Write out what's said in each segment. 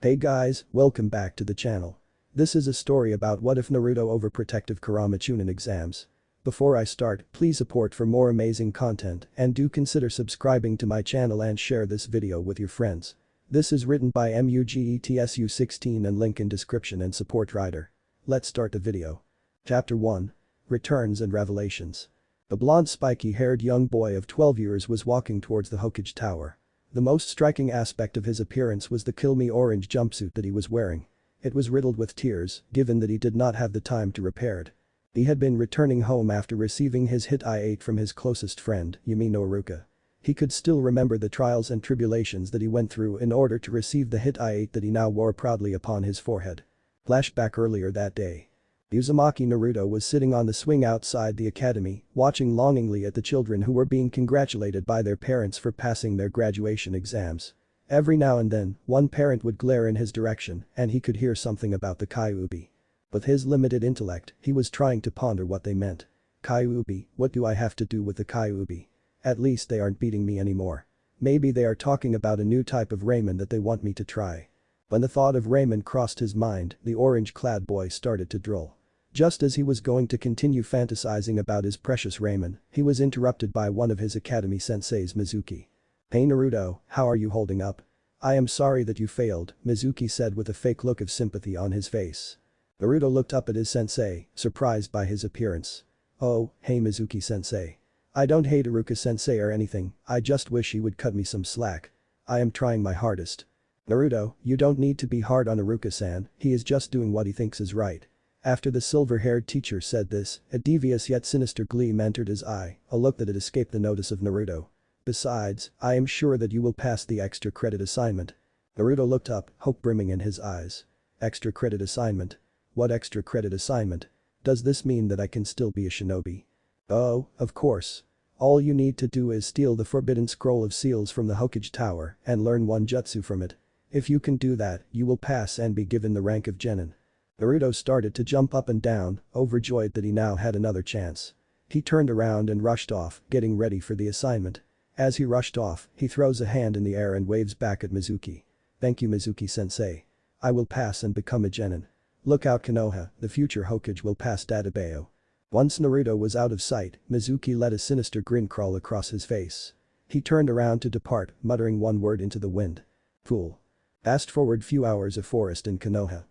Hey guys, welcome back to the channel. This is a story about what if Naruto overprotective kurama chunin exams. Before I start, please support for more amazing content and do consider subscribing to my channel and share this video with your friends. This is written by MUGETSU16 and link in description and support writer. Let's start the video. Chapter 1. Returns and Revelations. A blonde spiky-haired young boy of 12 years was walking towards the Hokage Tower. The most striking aspect of his appearance was the kill-me orange jumpsuit that he was wearing. It was riddled with tears, given that he did not have the time to repair it. He had been returning home after receiving his hit I-8 from his closest friend, Yumi no Iruka. He could still remember the trials and tribulations that he went through in order to receive the hit I-8 that he now wore proudly upon his forehead. Flashback earlier that day. Uzumaki Naruto was sitting on the swing outside the academy, watching longingly at the children who were being congratulated by their parents for passing their graduation exams. Every now and then, one parent would glare in his direction and he could hear something about the Kyuubi. With his limited intellect, he was trying to ponder what they meant. Kyuubi, what do I have to do with the Kyuubi? At least they aren't beating me anymore. Maybe they are talking about a new type of ramen that they want me to try. When the thought of ramen crossed his mind, the orange-clad boy started to drool. Just as he was going to continue fantasizing about his precious ramen, he was interrupted by one of his academy senseis, Mizuki. "Hey Naruto, how are you holding up? I am sorry that you failed," Mizuki said with a fake look of sympathy on his face. Naruto looked up at his sensei, surprised by his appearance. "Oh, hey Mizuki-sensei. I don't hate Iruka-sensei or anything, I just wish he would cut me some slack. I am trying my hardest." "Naruto, you don't need to be hard on Iruka-san, he is just doing what he thinks is right." After the silver-haired teacher said this, a devious yet sinister gleam entered his eye, a look that had escaped the notice of Naruto. "Besides, I am sure that you will pass the extra credit assignment." Naruto looked up, hope brimming in his eyes. "Extra credit assignment? What extra credit assignment? Does this mean that I can still be a shinobi?" "Oh, of course. All you need to do is steal the forbidden scroll of seals from the Hokage Tower and learn one jutsu from it. If you can do that, you will pass and be given the rank of genin." Naruto started to jump up and down, overjoyed that he now had another chance. He turned around and rushed off, getting ready for the assignment. As he rushed off, he throws a hand in the air and waves back at Mizuki. "Thank you Mizuki-sensei. I will pass and become a genin. Look out Konoha, the future Hokage will pass Databeo." Once Naruto was out of sight, Mizuki let a sinister grin crawl across his face. He turned around to depart, muttering one word into the wind. "Fool." Fast forward few hours of forest in Konoha.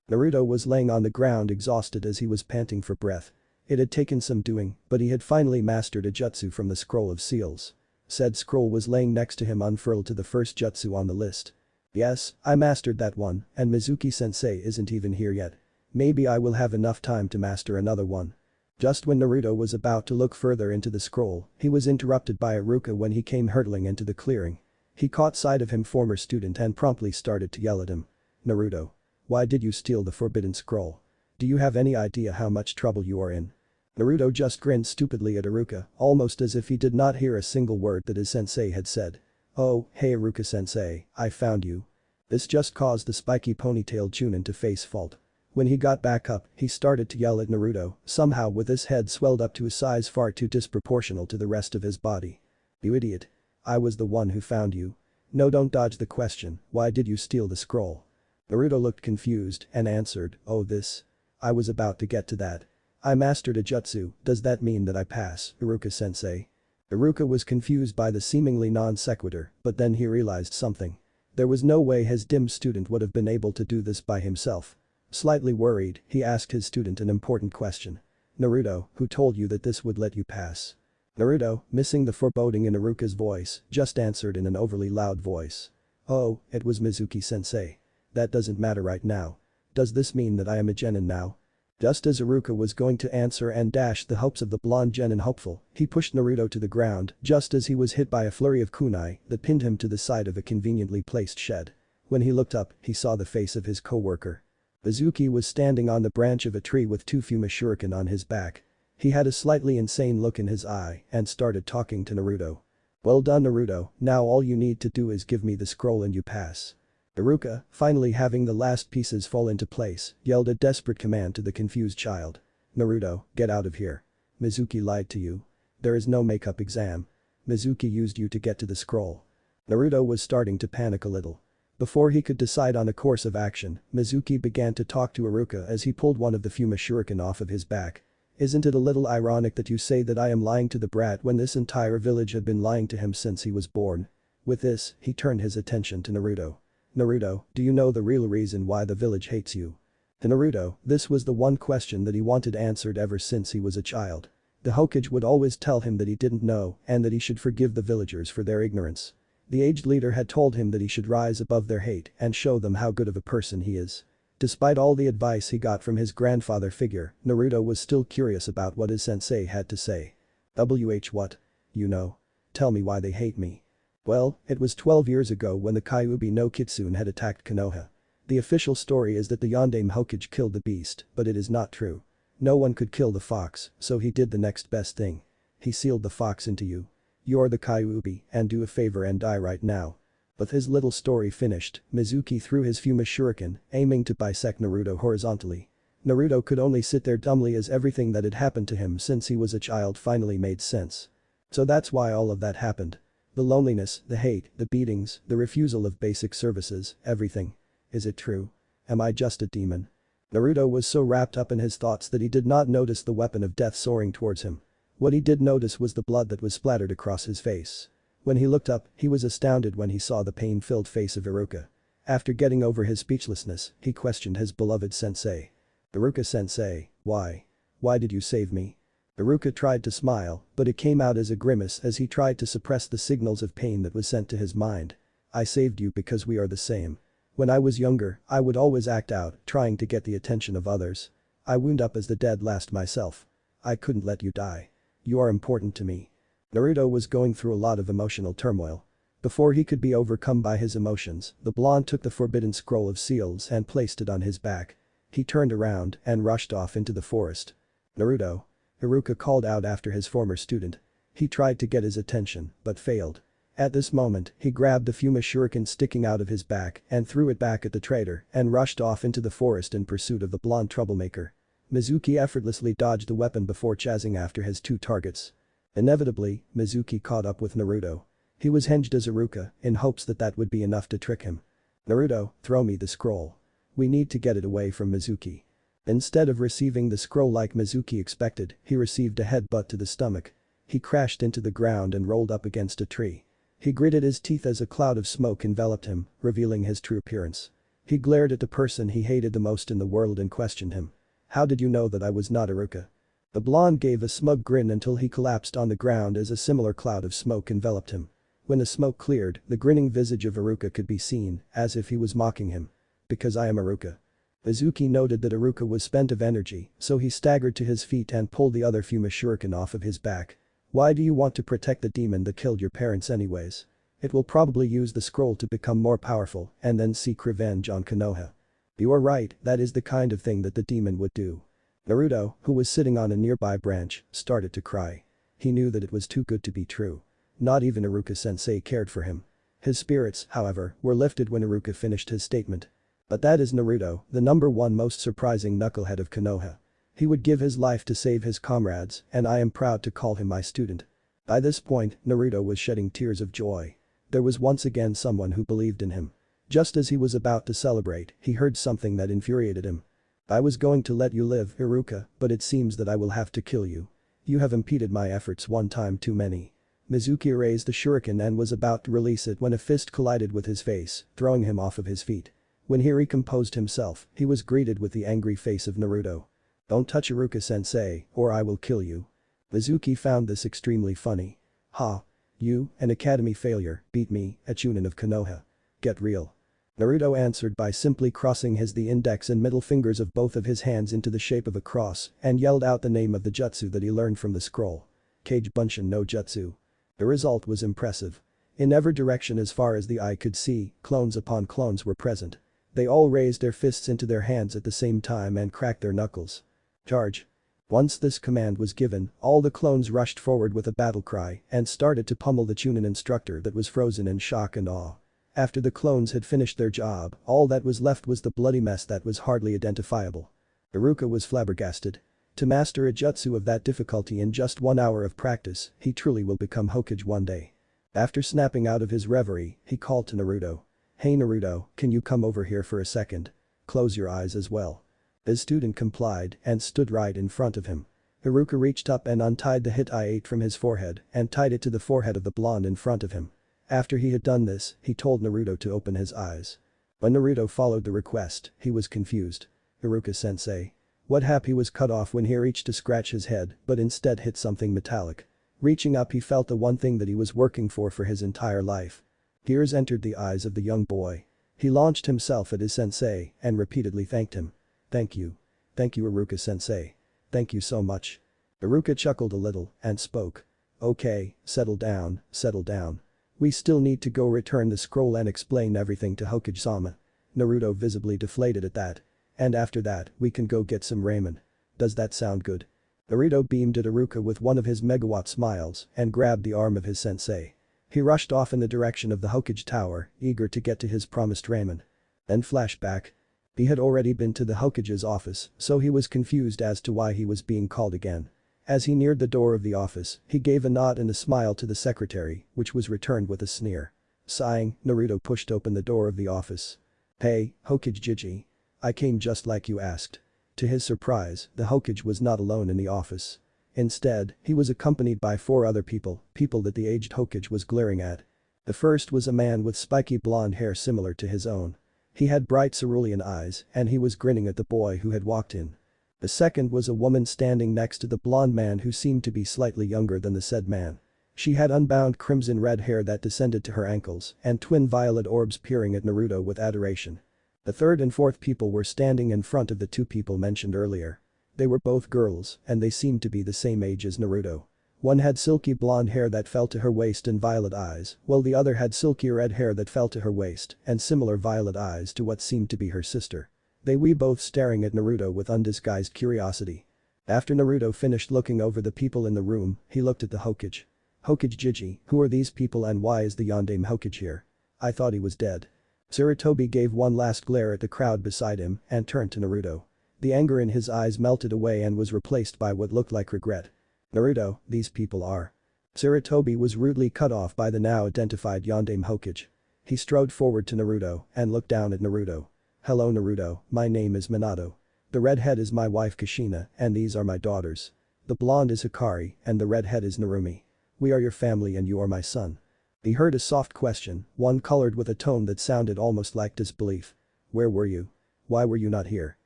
Naruto was laying on the ground exhausted as he was panting for breath. It had taken some doing, but he had finally mastered a jutsu from the scroll of seals. Said scroll was laying next to him unfurled to the first jutsu on the list. "Yes, I mastered that one, and Mizuki-sensei isn't even here yet. Maybe I will have enough time to master another one." Just when Naruto was about to look further into the scroll, he was interrupted by Iruka when he came hurtling into the clearing. He caught sight of him, former student, and promptly started to yell at him. "Naruto. Why did you steal the forbidden scroll? Do you have any idea how much trouble you are in?" Naruto just grinned stupidly at Iruka, almost as if he did not hear a single word that his sensei had said. "Oh, hey Iruka-sensei, I found you." This just caused the spiky ponytailed chunin to face fault. When he got back up, he started to yell at Naruto, somehow with his head swelled up to a size far too disproportional to the rest of his body. "You idiot. I was the one who found you. No, don't dodge the question, why did you steal the scroll?" Naruto looked confused and answered, "Oh this. I was about to get to that. I mastered a jutsu, does that mean that I pass, Iruka-sensei?" Iruka was confused by the seemingly non-sequitur, but then he realized something. There was no way his dim student would have been able to do this by himself. Slightly worried, he asked his student an important question. "Naruto, who told you that this would let you pass?" Naruto, missing the foreboding in Iruka's voice, just answered in an overly loud voice. "Oh, it was Mizuki-sensei. That doesn't matter right now. Does this mean that I am a genin now?" Just as Iruka was going to answer and dash the hopes of the blonde genin hopeful, he pushed Naruto to the ground just as he was hit by a flurry of kunai that pinned him to the side of a conveniently placed shed. When he looked up, he saw the face of his co-worker. Mizuki was standing on the branch of a tree with two Fuma shuriken on his back. He had a slightly insane look in his eye and started talking to Naruto. "Well done Naruto, now all you need to do is give me the scroll and you pass." Iruka, finally having the last pieces fall into place, yelled a desperate command to the confused child. "Naruto, get out of here. Mizuki lied to you. There is no makeup exam. Mizuki used you to get to the scroll." Naruto was starting to panic a little. Before he could decide on a course of action, Mizuki began to talk to Iruka as he pulled one of the Fuma shuriken off of his back. Isn't it a little ironic that you say that I am lying to the brat when this entire village had been lying to him since he was born? With this, he turned his attention to Naruto. Naruto, do you know the real reason why the village hates you? To Naruto, this was the one question that he wanted answered ever since he was a child. The Hokage would always tell him that he didn't know and that he should forgive the villagers for their ignorance. The aged leader had told him that he should rise above their hate and show them how good of a person he is. Despite all the advice he got from his grandfather figure, Naruto was still curious about what his sensei had to say. What? You know. Tell me why they hate me. Well, it was 12 years ago when the Kyuubi no Kitsune had attacked Konoha. The official story is that the Yondaime Hokage killed the beast, but it is not true. No one could kill the fox, so he did the next best thing. He sealed the fox into you. You're the Kyuubi, and do a favor and die right now. With his little story finished, Mizuki threw his Fuma shuriken, aiming to bisect Naruto horizontally. Naruto could only sit there dumbly as everything that had happened to him since he was a child finally made sense. So that's why all of that happened. The loneliness, the hate, the beatings, the refusal of basic services, everything. Is it true? Am I just a demon? Naruto was so wrapped up in his thoughts that he did not notice the weapon of death soaring towards him. What he did notice was the blood that was splattered across his face. When he looked up, he was astounded when he saw the pain-filled face of Iruka. After getting over his speechlessness, he questioned his beloved sensei. Iruka-sensei, why? Why did you save me? Iruka tried to smile, but it came out as a grimace as he tried to suppress the signals of pain that was sent to his mind. I saved you because we are the same. When I was younger, I would always act out, trying to get the attention of others. I wound up as the dead last myself. I couldn't let you die. You are important to me. Naruto was going through a lot of emotional turmoil. Before he could be overcome by his emotions, the blonde took the forbidden scroll of seals and placed it on his back. He turned around and rushed off into the forest. Naruto. Iruka called out after his former student. He tried to get his attention, but failed. At this moment, he grabbed the Fuma shuriken sticking out of his back and threw it back at the traitor and rushed off into the forest in pursuit of the blonde troublemaker. Mizuki effortlessly dodged the weapon before chasing after his two targets. Inevitably, Mizuki caught up with Naruto. He was hinged as Iruka in hopes that that would be enough to trick him. Naruto, throw me the scroll. We need to get it away from Mizuki. Instead of receiving the scroll like Mizuki expected, he received a headbutt to the stomach. He crashed into the ground and rolled up against a tree. He gritted his teeth as a cloud of smoke enveloped him, revealing his true appearance. He glared at the person he hated the most in the world and questioned him. How did you know that I was not Iruka? The blonde gave a smug grin until he collapsed on the ground as a similar cloud of smoke enveloped him. When the smoke cleared, the grinning visage of Iruka could be seen, as if he was mocking him. Because I am Iruka. Mizuki noted that Iruka was spent of energy, so he staggered to his feet and pulled the other Fuma shuriken off of his back. Why do you want to protect the demon that killed your parents anyways? It will probably use the scroll to become more powerful and then seek revenge on Konoha. You are right, that is the kind of thing that the demon would do. Naruto, who was sitting on a nearby branch, started to cry. He knew that it was too good to be true. Not even Iruka-sensei cared for him. His spirits, however, were lifted when Iruka finished his statement. But that is Naruto, the #1 most surprising knucklehead of Konoha. He would give his life to save his comrades, and I am proud to call him my student. By this point, Naruto was shedding tears of joy. There was once again someone who believed in him. Just as he was about to celebrate, he heard something that infuriated him. I was going to let you live, Iruka, but it seems that I will have to kill you. You have impeded my efforts one time too many. Mizuki raised the shuriken and was about to release it when a fist collided with his face, throwing him off of his feet. When he recomposed himself, he was greeted with the angry face of Naruto. Don't touch Iruka-sensei, or I will kill you. Mizuki found this extremely funny. Ha. You, an academy failure, beat me, a chunin of Konoha. Get real. Naruto answered by simply crossing the index and middle fingers of both of his hands into the shape of a cross and yelled out the name of the jutsu that he learned from the scroll. Kage Bunshin no Jutsu. The result was impressive. In every direction as far as the eye could see, clones upon clones were present. They all raised their fists into their hands at the same time and cracked their knuckles. Charge. Once this command was given, all the clones rushed forward with a battle cry and started to pummel the chunin instructor that was frozen in shock and awe. After the clones had finished their job, all that was left was the bloody mess that was hardly identifiable. Iruka was flabbergasted. To master a jutsu of that difficulty in just 1 hour of practice, he truly will become Hokage one day. After snapping out of his reverie, he called to Naruto. "Hey Naruto, can you come over here for a second? Close your eyes as well." The student complied and stood right in front of him. Iruka reached up and untied the Hittite from his forehead and tied it to the forehead of the blonde in front of him. After he had done this, he told Naruto to open his eyes. When Naruto followed the request, he was confused. "Iruka-sensei." What happened? He was cut off when he reached to scratch his head but instead hit something metallic. Reaching up, he felt the one thing that he was working for his entire life. Tears entered the eyes of the young boy. He launched himself at his sensei and repeatedly thanked him. "Thank you. Thank you, Iruka-sensei. Thank you so much." Iruka chuckled a little and spoke. "Okay, settle down, settle down. We still need to go return the scroll and explain everything to Hokage-sama." Naruto visibly deflated at that. "And after that, we can go get some ramen. Does that sound good?" Naruto beamed at Iruka with one of his megawatt smiles and grabbed the arm of his sensei. He rushed off in the direction of the Hokage tower, eager to get to his promised ramen. Then flashback. He had already been to the Hokage's office, so he was confused as to why he was being called again. As he neared the door of the office, he gave a nod and a smile to the secretary, which was returned with a sneer. Sighing, Naruto pushed open the door of the office. "Hey, Hokage Jiji. I came just like you asked." To his surprise, the Hokage was not alone in the office. Instead, he was accompanied by 4 other people that the aged Hokage was glaring at. The first was a man with spiky blonde hair similar to his own. He had bright cerulean eyes and he was grinning at the boy who had walked in. The second was a woman standing next to the blonde man who seemed to be slightly younger than the said man. She had unbound crimson red hair that descended to her ankles and twin violet orbs peering at Naruto with adoration. The third and fourth people were standing in front of the 2 people mentioned earlier. They were both girls and they seemed to be the same age as Naruto. One had silky blonde hair that fell to her waist and violet eyes, while the other had silky red hair that fell to her waist and similar violet eyes to what seemed to be her sister. They were both staring at Naruto with undisguised curiosity. After Naruto finished looking over the people in the room, he looked at the Hokage. "Hokage Jiji, who are these people and why is the Yondaime Hokage here? I thought he was dead." Sarutobi gave one last glare at the crowd beside him and turned to Naruto. The anger in his eyes melted away and was replaced by what looked like regret. "Naruto, these people are." Sarutobi was rudely cut off by the now identified Yondaime Hokage. He strode forward to Naruto and looked down at Naruto. "Hello Naruto, my name is Minato. The redhead is my wife Kushina and these are my daughters. The blonde is Hikari and the redhead is Narumi. We are your family and you are my son." He heard a soft question, one colored with a tone that sounded almost like disbelief. "Where were you? Why were you not here?"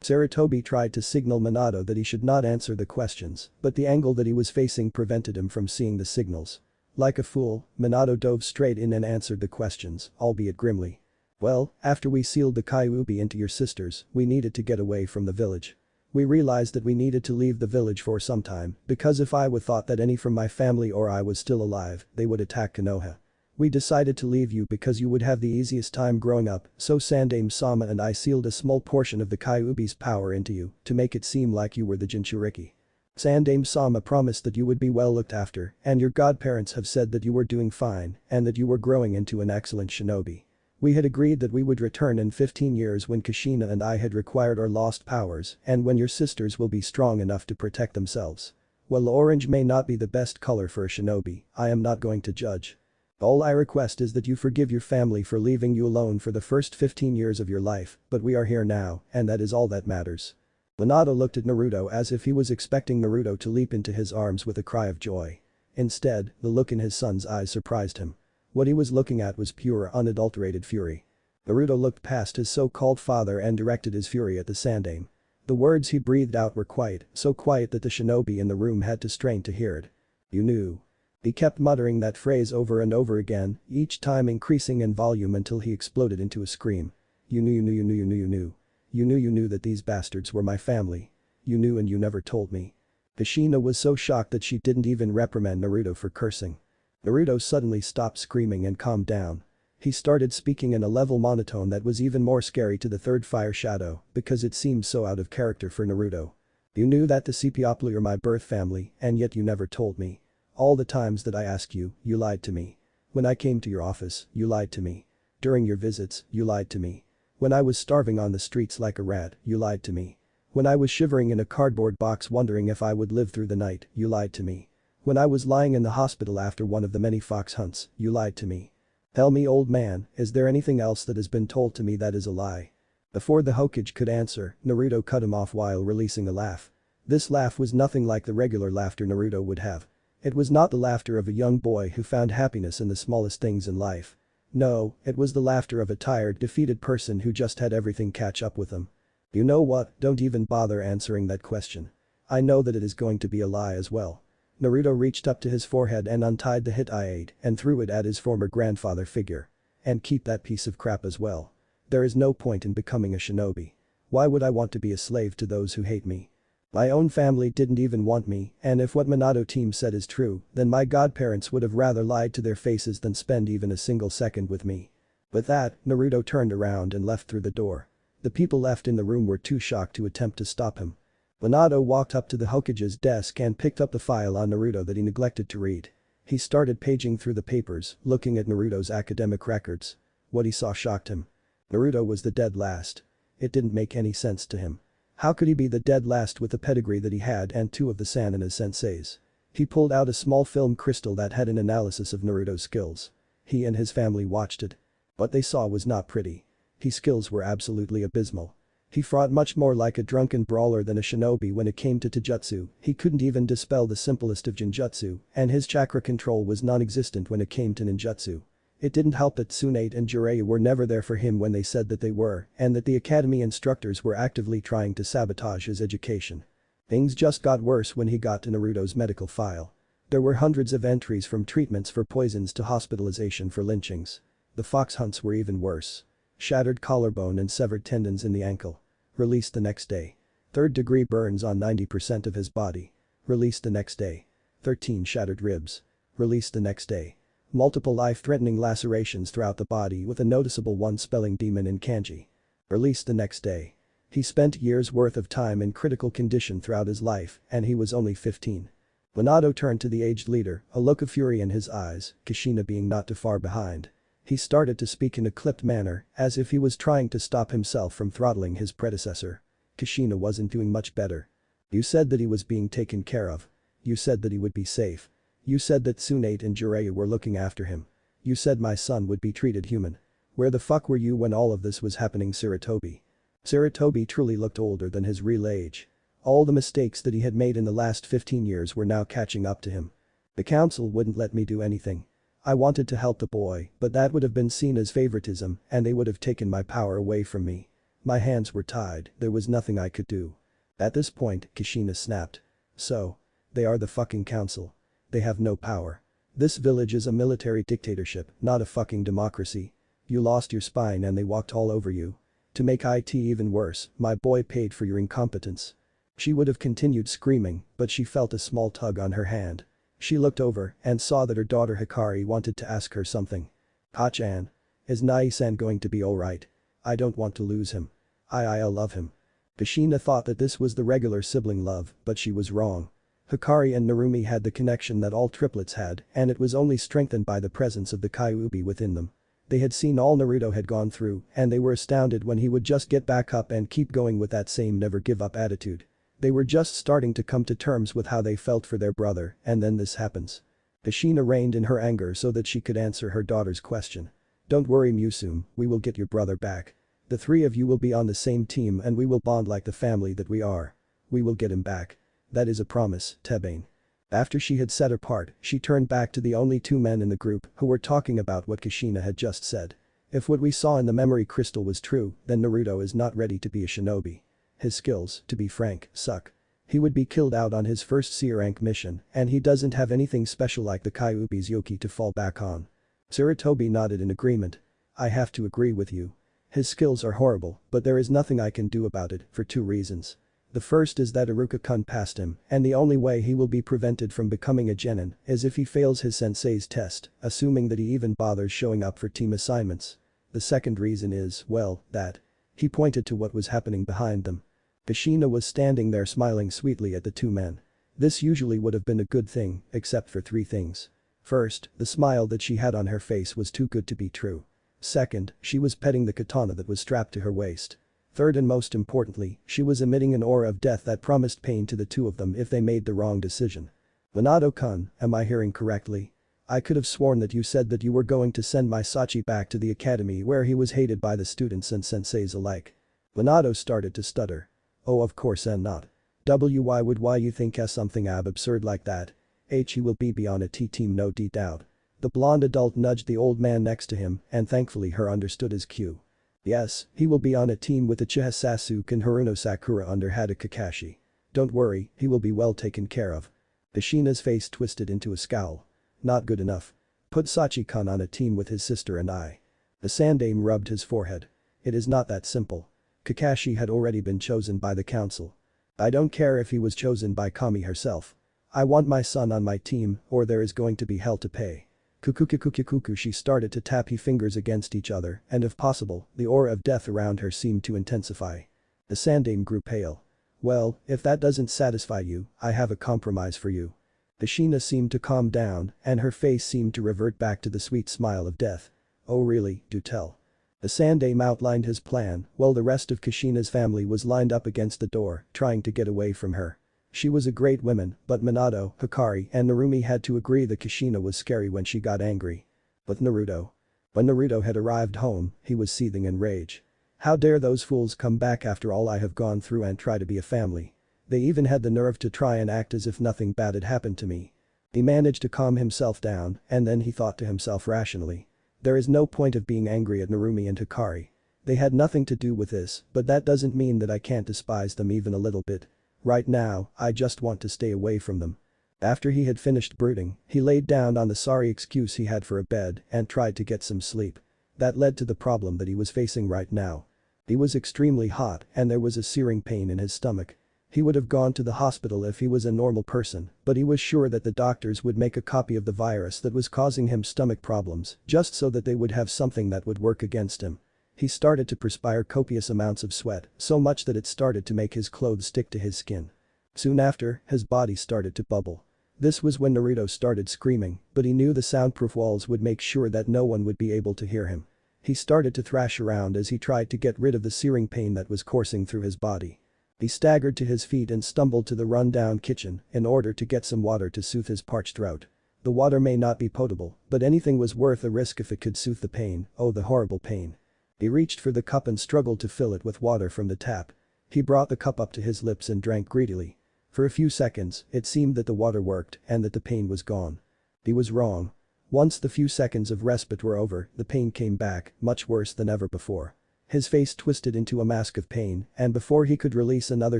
Sarutobi tried to signal Minato that he should not answer the questions, but the angle that he was facing prevented him from seeing the signals. Like a fool, Minato dove straight in and answered the questions, albeit grimly. "Well, after we sealed the Kyuubi into your sisters, we needed to get away from the village. We realized that we needed to leave the village for some time because if I thought that any from my family or I was still alive, they would attack Konoha. We decided to leave you because you would have the easiest time growing up, so Sandaime-sama and I sealed a small portion of the Kyuubi's power into you to make it seem like you were the Jinchuriki. Sandaime-sama promised that you would be well looked after and your godparents have said that you were doing fine and that you were growing into an excellent shinobi. We had agreed that we would return in 15 years when Kushina and I had required our lost powers and when your sisters will be strong enough to protect themselves. While orange may not be the best color for a shinobi, I am not going to judge. All I request is that you forgive your family for leaving you alone for the first 15 years of your life, but we are here now and that is all that matters." Minato looked at Naruto as if he was expecting Naruto to leap into his arms with a cry of joy. Instead, the look in his son's eyes surprised him. What he was looking at was pure, unadulterated fury. Naruto looked past his so-called father and directed his fury at the Sandaime. The words he breathed out were quiet, so quiet that the shinobi in the room had to strain to hear it. "You knew." He kept muttering that phrase over and over again, each time increasing in volume until he exploded into a scream. "You knew, you knew, you knew, you knew, you knew. You knew that these bastards were my family. You knew and you never told me." Kushina was so shocked that she didn't even reprimand Naruto for cursing. Naruto suddenly stopped screaming and calmed down. He started speaking in a level monotone that was even more scary to the third fire shadow because it seemed so out of character for Naruto. "You knew that the Cipiopoli are my birth family and yet you never told me. All the times that I asked you, you lied to me. When I came to your office, you lied to me. During your visits, you lied to me. When I was starving on the streets like a rat, you lied to me. When I was shivering in a cardboard box wondering if I would live through the night, you lied to me. When I was lying in the hospital after one of the many fox hunts, you lied to me. Tell me, old man, is there anything else that has been told to me that is a lie? Before the Hokage could answer, Naruto cut him off while releasing a laugh. This laugh was nothing like the regular laughter Naruto would have. It was not the laughter of a young boy who found happiness in the smallest things in life. No, it was the laughter of a tired, defeated person who just had everything catch up with them. You know what, don't even bother answering that question. I know that it is going to be a lie as well. Naruto reached up to his forehead and untied the hit I ate and threw it at his former grandfather figure. And keep that piece of crap as well. There is no point in becoming a shinobi. Why would I want to be a slave to those who hate me? My own family didn't even want me, and if what Minato team said is true, then my godparents would have rather lied to their faces than spend even a single second with me. With that, Naruto turned around and left through the door. The people left in the room were too shocked to attempt to stop him. Minato walked up to the Hokage's desk and picked up the file on Naruto that he neglected to read. He started paging through the papers, looking at Naruto's academic records. What he saw shocked him. Naruto was the dead last. It didn't make any sense to him. How could he be the dead last with the pedigree that he had and two of the Sanina senseis? He pulled out a small film crystal that had an analysis of Naruto's skills. He and his family watched it. What they saw was not pretty. His skills were absolutely abysmal. He fought much more like a drunken brawler than a shinobi when it came to taijutsu. He couldn't even dispel the simplest of genjutsu, and his chakra control was non-existent when it came to ninjutsu. It didn't help that Tsunade and Jiraiya were never there for him when they said that they were, and that the academy instructors were actively trying to sabotage his education. Things just got worse when he got to Naruto's medical file. There were hundreds of entries from treatments for poisons to hospitalization for lynchings. The fox hunts were even worse. Shattered collarbone and severed tendons in the ankle. Released the next day. Third-degree burns on 90% of his body. Released the next day. 13 shattered ribs. Released the next day. Multiple life-threatening lacerations throughout the body with a noticeable one spelling demon in kanji. Released the next day. He spent years worth of time in critical condition throughout his life, and he was only 15. Minato turned to the aged leader, a look of fury in his eyes, Kushina being not too far behind. He started to speak in a clipped manner, as if he was trying to stop himself from throttling his predecessor. Kushina wasn't doing much better. You said that he was being taken care of. You said that he would be safe. You said that Tsunade and Jiraiya were looking after him. You said my son would be treated human. Where the fuck were you when all of this was happening, Sarutobi? Sarutobi truly looked older than his real age. All the mistakes that he had made in the last 15 years were now catching up to him. The council wouldn't let me do anything. I wanted to help the boy, but that would have been seen as favoritism and they would have taken my power away from me. My hands were tied, there was nothing I could do. At this point, Kushina snapped. So. They are the fucking council. They have no power. This village is a military dictatorship, not a fucking democracy. You lost your spine and they walked all over you. To make it even worse, my boy paid for your incompetence. She would have continued screaming, but she felt a small tug on her hand. She looked over and saw that her daughter Hikari wanted to ask her something. "Ha-chan. Is Nai-san going to be alright? I don't want to lose him. I love him." Kushina thought that this was the regular sibling love, but she was wrong. Hikari and Narumi had the connection that all triplets had, and it was only strengthened by the presence of the Kyuubi within them. They had seen all Naruto had gone through, and they were astounded when he would just get back up and keep going with that same never-give-up attitude. They were just starting to come to terms with how they felt for their brother, and then this happens. Kushina reined in her anger so that she could answer her daughter's question. "Don't worry, Musume, we will get your brother back. The three of you will be on the same team and we will bond like the family that we are. We will get him back. That is a promise, Tebane." After she had said her part, she turned back to the only two men in the group who were talking about what Kushina had just said. If what we saw in the memory crystal was true, then Naruto is not ready to be a shinobi. His skills, to be frank, suck. He would be killed out on his first C-rank mission, and he doesn't have anything special like the Kyuubi's Yoki to fall back on. Sarutobi nodded in agreement. "I have to agree with you. His skills are horrible, but there is nothing I can do about it, for two reasons. The first is that Iruka-kun passed him, and the only way he will be prevented from becoming a genin is if he fails his sensei's test, assuming that he even bothers showing up for team assignments. The second reason is, well, that." He pointed to what was happening behind them. Kushina was standing there smiling sweetly at the two men. This usually would have been a good thing, except for three things. First, the smile that she had on her face was too good to be true. Second, she was petting the katana that was strapped to her waist. Third and most importantly, she was emitting an aura of death that promised pain to the two of them if they made the wrong decision. "Minato-kun, am I hearing correctly? I could have sworn that you said that you were going to send my Sachi back to the academy where he was hated by the students and senseis alike. Minato started to stutter. Oh, of course and not. Why would you think something absurd like that? He will be on a T-team, no doubt. The blonde adult nudged the old man next to him and thankfully her understood his cue. Yes, he will be on a team with Uchiha Sasuke and Haruno Sakura under Hada Kakashi. Don't worry, he will be well taken care of. Kushina's face twisted into a scowl. Not good enough. Put Sachi-kun on a team with his sister and I. The Sandaime rubbed his forehead. It is not that simple. Kakashi had already been chosen by the council. I don't care if he was chosen by Kami herself. I want my son on my team or there is going to be hell to pay. Kukukukukuku, she started to tap her fingers against each other and if possible, the aura of death around her seemed to intensify. The Sandaime grew pale. Well, if that doesn't satisfy you, I have a compromise for you. Kushina seemed to calm down and her face seemed to revert back to the sweet smile of death. Oh really, do tell. The Sandaime outlined his plan while the rest of Kushina's family was lined up against the door, trying to get away from her. She was a great woman, but Minato, Hikari and Narumi had to agree that Kushina was scary when she got angry. But Naruto. When Naruto had arrived home, he was seething in rage. How dare those fools come back after all I have gone through and try to be a family. They even had the nerve to try and act as if nothing bad had happened to me. He managed to calm himself down and then he thought to himself rationally. There is no point of being angry at Narumi and Hikari. They had nothing to do with this, but that doesn't mean that I can't despise them even a little bit. Right now, I just want to stay away from them. After he had finished brooding, he laid down on the sorry excuse he had for a bed and tried to get some sleep. That led to the problem that he was facing right now. He was extremely hot and there was a searing pain in his stomach. He would have gone to the hospital if he was a normal person, but he was sure that the doctors would make a copy of the virus that was causing him stomach problems just so that they would have something that would work against him. He started to perspire copious amounts of sweat, so much that it started to make his clothes stick to his skin. Soon after, his body started to bubble. This was when Naruto started screaming, but he knew the soundproof walls would make sure that no one would be able to hear him. He started to thrash around as he tried to get rid of the searing pain that was coursing through his body. He staggered to his feet and stumbled to the run-down kitchen in order to get some water to soothe his parched throat. The water may not be potable, but anything was worth a risk if it could soothe the pain, oh the horrible pain. He reached for the cup and struggled to fill it with water from the tap. He brought the cup up to his lips and drank greedily. For a few seconds, it seemed that the water worked and that the pain was gone. He was wrong. Once the few seconds of respite were over, the pain came back, much worse than ever before. His face twisted into a mask of pain, and before he could release another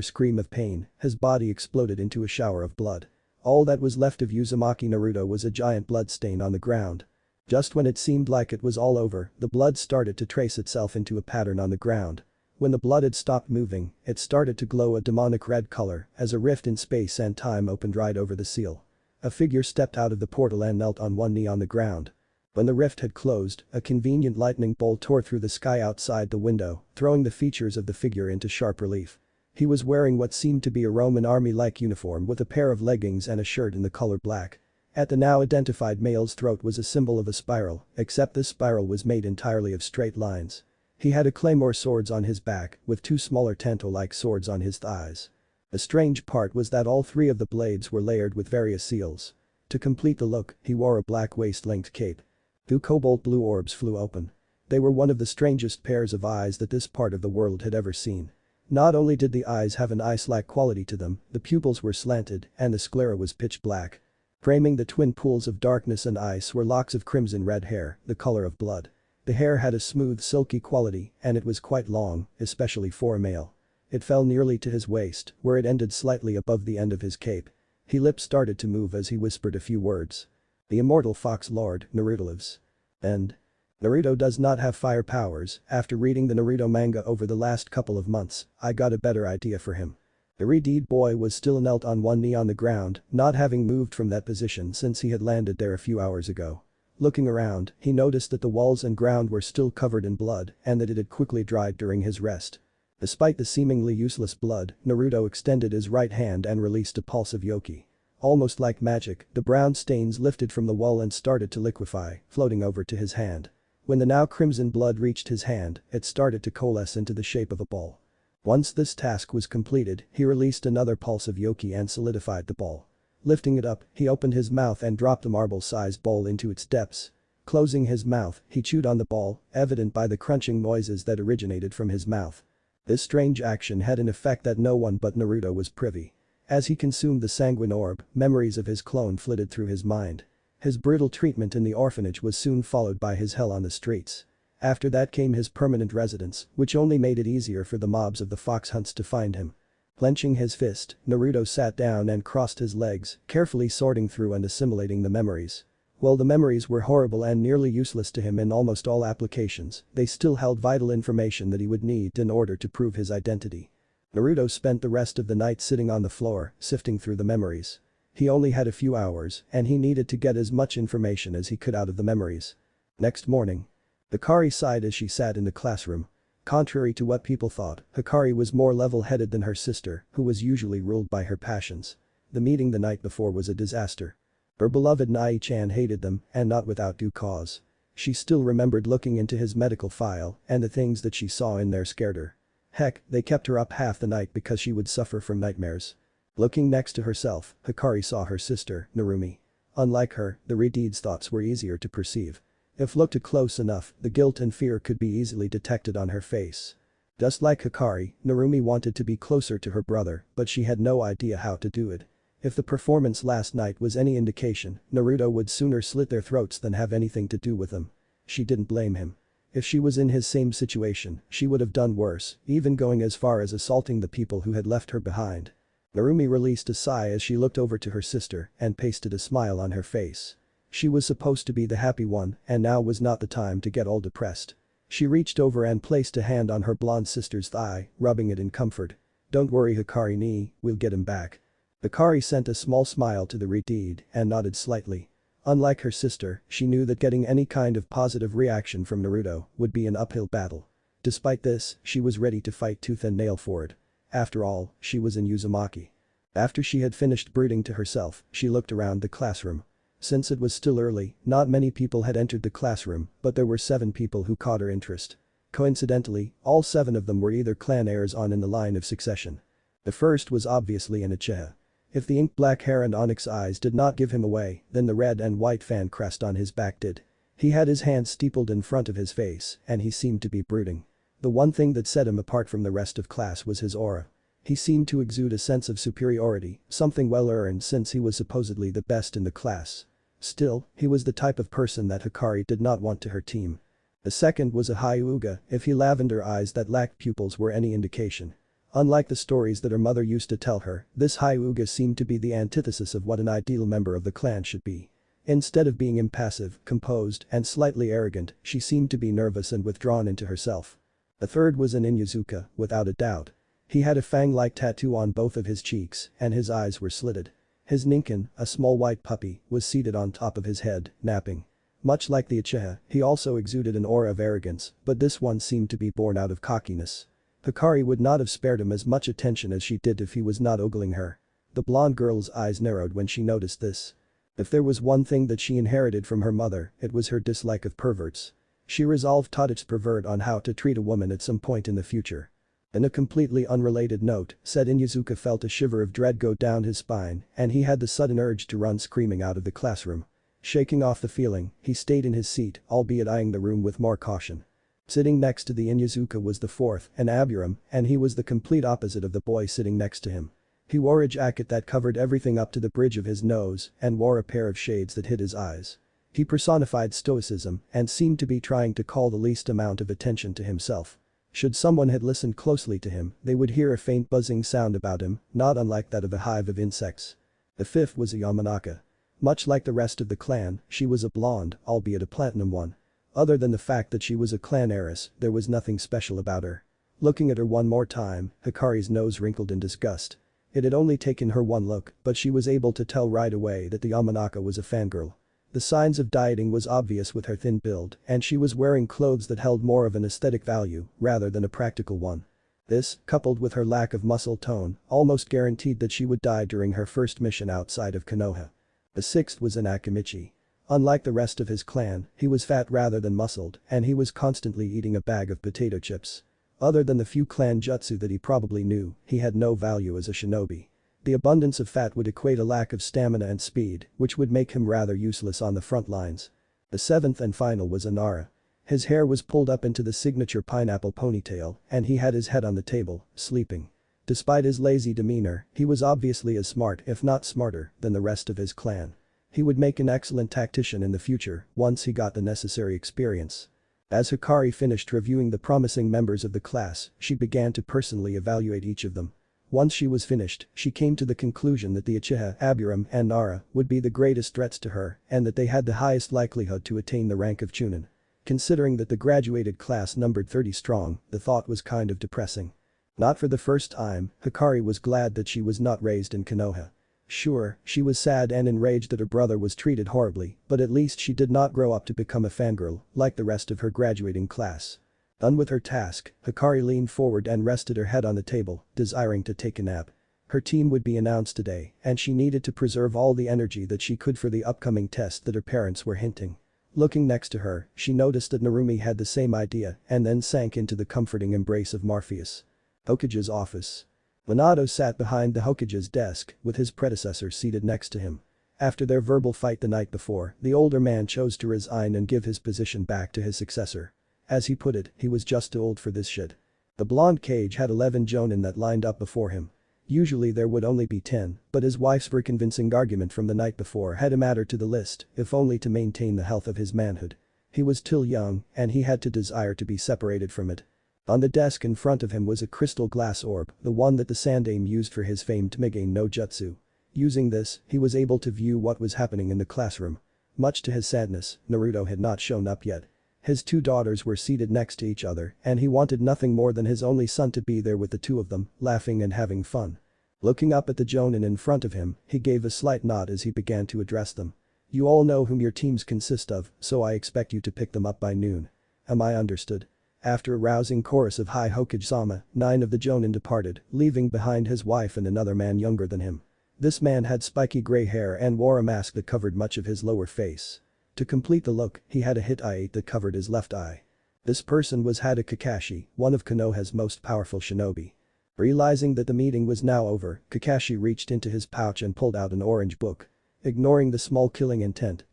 scream of pain, his body exploded into a shower of blood. All that was left of Uzumaki Naruto was a giant blood stain on the ground. Just when it seemed like it was all over, the blood started to trace itself into a pattern on the ground. When the blood had stopped moving, it started to glow a demonic red color as a rift in space and time opened right over the seal. A figure stepped out of the portal and knelt on one knee on the ground. When the rift had closed, a convenient lightning bolt tore through the sky outside the window, throwing the features of the figure into sharp relief. He was wearing what seemed to be a Roman army-like uniform with a pair of leggings and a shirt in the color black. At the now identified male's throat was a symbol of a spiral, except this spiral was made entirely of straight lines. He had a claymore swords on his back, with two smaller tento-like swords on his thighs. The strange part was that all three of the blades were layered with various seals. To complete the look, he wore a black waist-length cape. Two cobalt blue orbs flew open. They were one of the strangest pairs of eyes that this part of the world had ever seen. Not only did the eyes have an ice-like quality to them, the pupils were slanted and the sclera was pitch black. Framing the twin pools of darkness and ice were locks of crimson red hair, the color of blood. The hair had a smooth silky quality and it was quite long, especially for a male. It fell nearly to his waist, where it ended slightly above the end of his cape. His lips started to move as he whispered a few words. The immortal Fox Lord, Naruto lives. And Naruto does not have fire powers. After reading the Naruto manga over the last couple of months, I got a better idea for him. The Redeed boy was still knelt on one knee on the ground, not having moved from that position since he had landed there a few hours ago. Looking around, he noticed that the walls and ground were still covered in blood and that it had quickly dried during his rest. Despite the seemingly useless blood, Naruto extended his right hand and released a pulse of yoki. Almost like magic, the brown stains lifted from the wall and started to liquefy, floating over to his hand. When the now crimson blood reached his hand, it started to coalesce into the shape of a ball. Once this task was completed, he released another pulse of yoki and solidified the ball. Lifting it up, he opened his mouth and dropped the marble-sized bowl into its depths. Closing his mouth, he chewed on the ball, evident by the crunching noises that originated from his mouth. This strange action had an effect that no one but Naruto was privy. As he consumed the sanguine orb, memories of his clone flitted through his mind. His brutal treatment in the orphanage was soon followed by his hell on the streets. After that came his permanent residence, which only made it easier for the mobs of the fox hunts to find him. Clenching his fist, Naruto sat down and crossed his legs, carefully sorting through and assimilating the memories. While the memories were horrible and nearly useless to him in almost all applications, they still held vital information that he would need in order to prove his identity. Naruto spent the rest of the night sitting on the floor, sifting through the memories. He only had a few hours, and he needed to get as much information as he could out of the memories. Next morning. Hikari sighed as she sat in the classroom. Contrary to what people thought, Hikari was more level-headed than her sister, who was usually ruled by her passions. The meeting the night before was a disaster. Her beloved Nai-chan hated them, and not without due cause. She still remembered looking into his medical file, and the things that she saw in there scared her. Heck, they kept her up half the night because she would suffer from nightmares. Looking next to herself, Hikari saw her sister, Narumi. Unlike her, the Redeed's thoughts were easier to perceive. If looked at close enough, the guilt and fear could be easily detected on her face. Just like Hikari, Narumi wanted to be closer to her brother, but she had no idea how to do it. If the performance last night was any indication, Naruto would sooner slit their throats than have anything to do with them. She didn't blame him. If she was in his same situation, she would have done worse, even going as far as assaulting the people who had left her behind. Narumi released a sigh as she looked over to her sister and pasted a smile on her face. She was supposed to be the happy one, and now was not the time to get all depressed. She reached over and placed a hand on her blonde sister's thigh, rubbing it in comfort. "Don't worry Hikari-ni, we'll get him back." Hikari sent a small smile to the Redeed and nodded slightly. Unlike her sister, she knew that getting any kind of positive reaction from Naruto would be an uphill battle. Despite this, she was ready to fight tooth and nail for it. After all, she was in Uzumaki. After she had finished brooding to herself, she looked around the classroom. Since it was still early, not many people had entered the classroom, but there were 7 people who caught her interest. Coincidentally, all 7 of them were either clan heirs on in the line of succession. The first was obviously an Uchiha. If the ink black hair and onyx eyes did not give him away, then the red and white fan crest on his back did. He had his hands steepled in front of his face, and he seemed to be brooding. The one thing that set him apart from the rest of class was his aura. He seemed to exude a sense of superiority, something well earned since he was supposedly the best in the class. Still, he was the type of person that Hikari did not want to her team. The second was a Hyuga, if he lavender eyes that lacked pupils were any indication. Unlike the stories that her mother used to tell her, this Hyuga seemed to be the antithesis of what an ideal member of the clan should be. Instead of being impassive, composed, and slightly arrogant, she seemed to be nervous and withdrawn into herself. The third was an Inuzuka, without a doubt. He had a fang-like tattoo on both of his cheeks, and his eyes were slitted. His Ninken, a small white puppy, was seated on top of his head, napping. Much like the Uchiha, he also exuded an aura of arrogance, but this one seemed to be born out of cockiness. Hikari would not have spared him as much attention as she did if he was not ogling her. The blonde girl's eyes narrowed when she noticed this. If there was one thing that she inherited from her mother, it was her dislike of perverts. She resolved to pervert on how to treat a woman at some point in the future. In a completely unrelated note, said Inuzuka felt a shiver of dread go down his spine, and he had the sudden urge to run screaming out of the classroom. Shaking off the feeling, he stayed in his seat, albeit eyeing the room with more caution. Sitting next to the Inuzuka was the fourth, an Aburam, and he was the complete opposite of the boy sitting next to him. He wore a jacket that covered everything up to the bridge of his nose and wore a pair of shades that hid his eyes. He personified stoicism and seemed to be trying to call the least amount of attention to himself. Should someone had listened closely to him, they would hear a faint buzzing sound about him, not unlike that of a hive of insects. The fifth was a Yamanaka. Much like the rest of the clan, she was a blonde, albeit a platinum one. Other than the fact that she was a clan heiress, there was nothing special about her. Looking at her one more time, Hikari's nose wrinkled in disgust. It had only taken her one look, but she was able to tell right away that the Yamanaka was a fangirl. The signs of dieting was obvious with her thin build, and she was wearing clothes that held more of an aesthetic value rather than a practical one. This, coupled with her lack of muscle tone, almost guaranteed that she would die during her first mission outside of Konoha. The sixth was an Akimichi. Unlike the rest of his clan, he was fat rather than muscled, and he was constantly eating a bag of potato chips. Other than the few clan jutsu that he probably knew, he had no value as a shinobi. The abundance of fat would equate a lack of stamina and speed, which would make him rather useless on the front lines. The seventh and final was Anara. His hair was pulled up into the signature pineapple ponytail, and he had his head on the table, sleeping. Despite his lazy demeanor, he was obviously as smart if not smarter than the rest of his clan. He would make an excellent tactician in the future once he got the necessary experience. As Hikari finished reviewing the promising members of the class, she began to personally evaluate each of them. Once she was finished, she came to the conclusion that the Uchiha, Aburam and Nara would be the greatest threats to her and that they had the highest likelihood to attain the rank of chunin. Considering that the graduated class numbered 30 strong, the thought was kind of depressing. Not for the first time, Hikari was glad that she was not raised in Konoha. Sure, she was sad and enraged that her brother was treated horribly, but at least she did not grow up to become a fangirl like the rest of her graduating class. Done with her task, Hikari leaned forward and rested her head on the table, desiring to take a nap. Her team would be announced today, and she needed to preserve all the energy that she could for the upcoming test that her parents were hinting. Looking next to her, she noticed that Narumi had the same idea and then sank into the comforting embrace of Morpheus. Hokage's office. Minato sat behind the Hokage's desk, with his predecessor seated next to him. After their verbal fight the night before, the older man chose to resign and give his position back to his successor. As he put it, he was just too old for this shit. The blonde Cage had 11 jonin that lined up before him. Usually there would only be 10, but his wife's very convincing argument from the night before had him add her to the list, if only to maintain the health of his manhood. He was still young, and he had to desire to be separated from it. On the desk in front of him was a crystal glass orb, the one that the Sandaime used for his famed Migane no Jutsu. Using this, he was able to view what was happening in the classroom. Much to his sadness, Naruto had not shown up yet. His two daughters were seated next to each other, and he wanted nothing more than his only son to be there with the two of them, laughing and having fun. Looking up at the jonin in front of him, he gave a slight nod as he began to address them. You all know whom your teams consist of, so I expect you to pick them up by noon. Am I understood? After a rousing chorus of "Hi Hokage-sama," 9 of the jonin departed, leaving behind his wife and another man younger than him. This man had spiky gray hair and wore a mask that covered much of his lower face. To complete the look, he had a hit eye that covered his left eye. This person was Hada Kakashi, one of Konoha's most powerful shinobi. Realizing that the meeting was now over, Kakashi reached into his pouch and pulled out an orange book. Ignoring the small killing intent,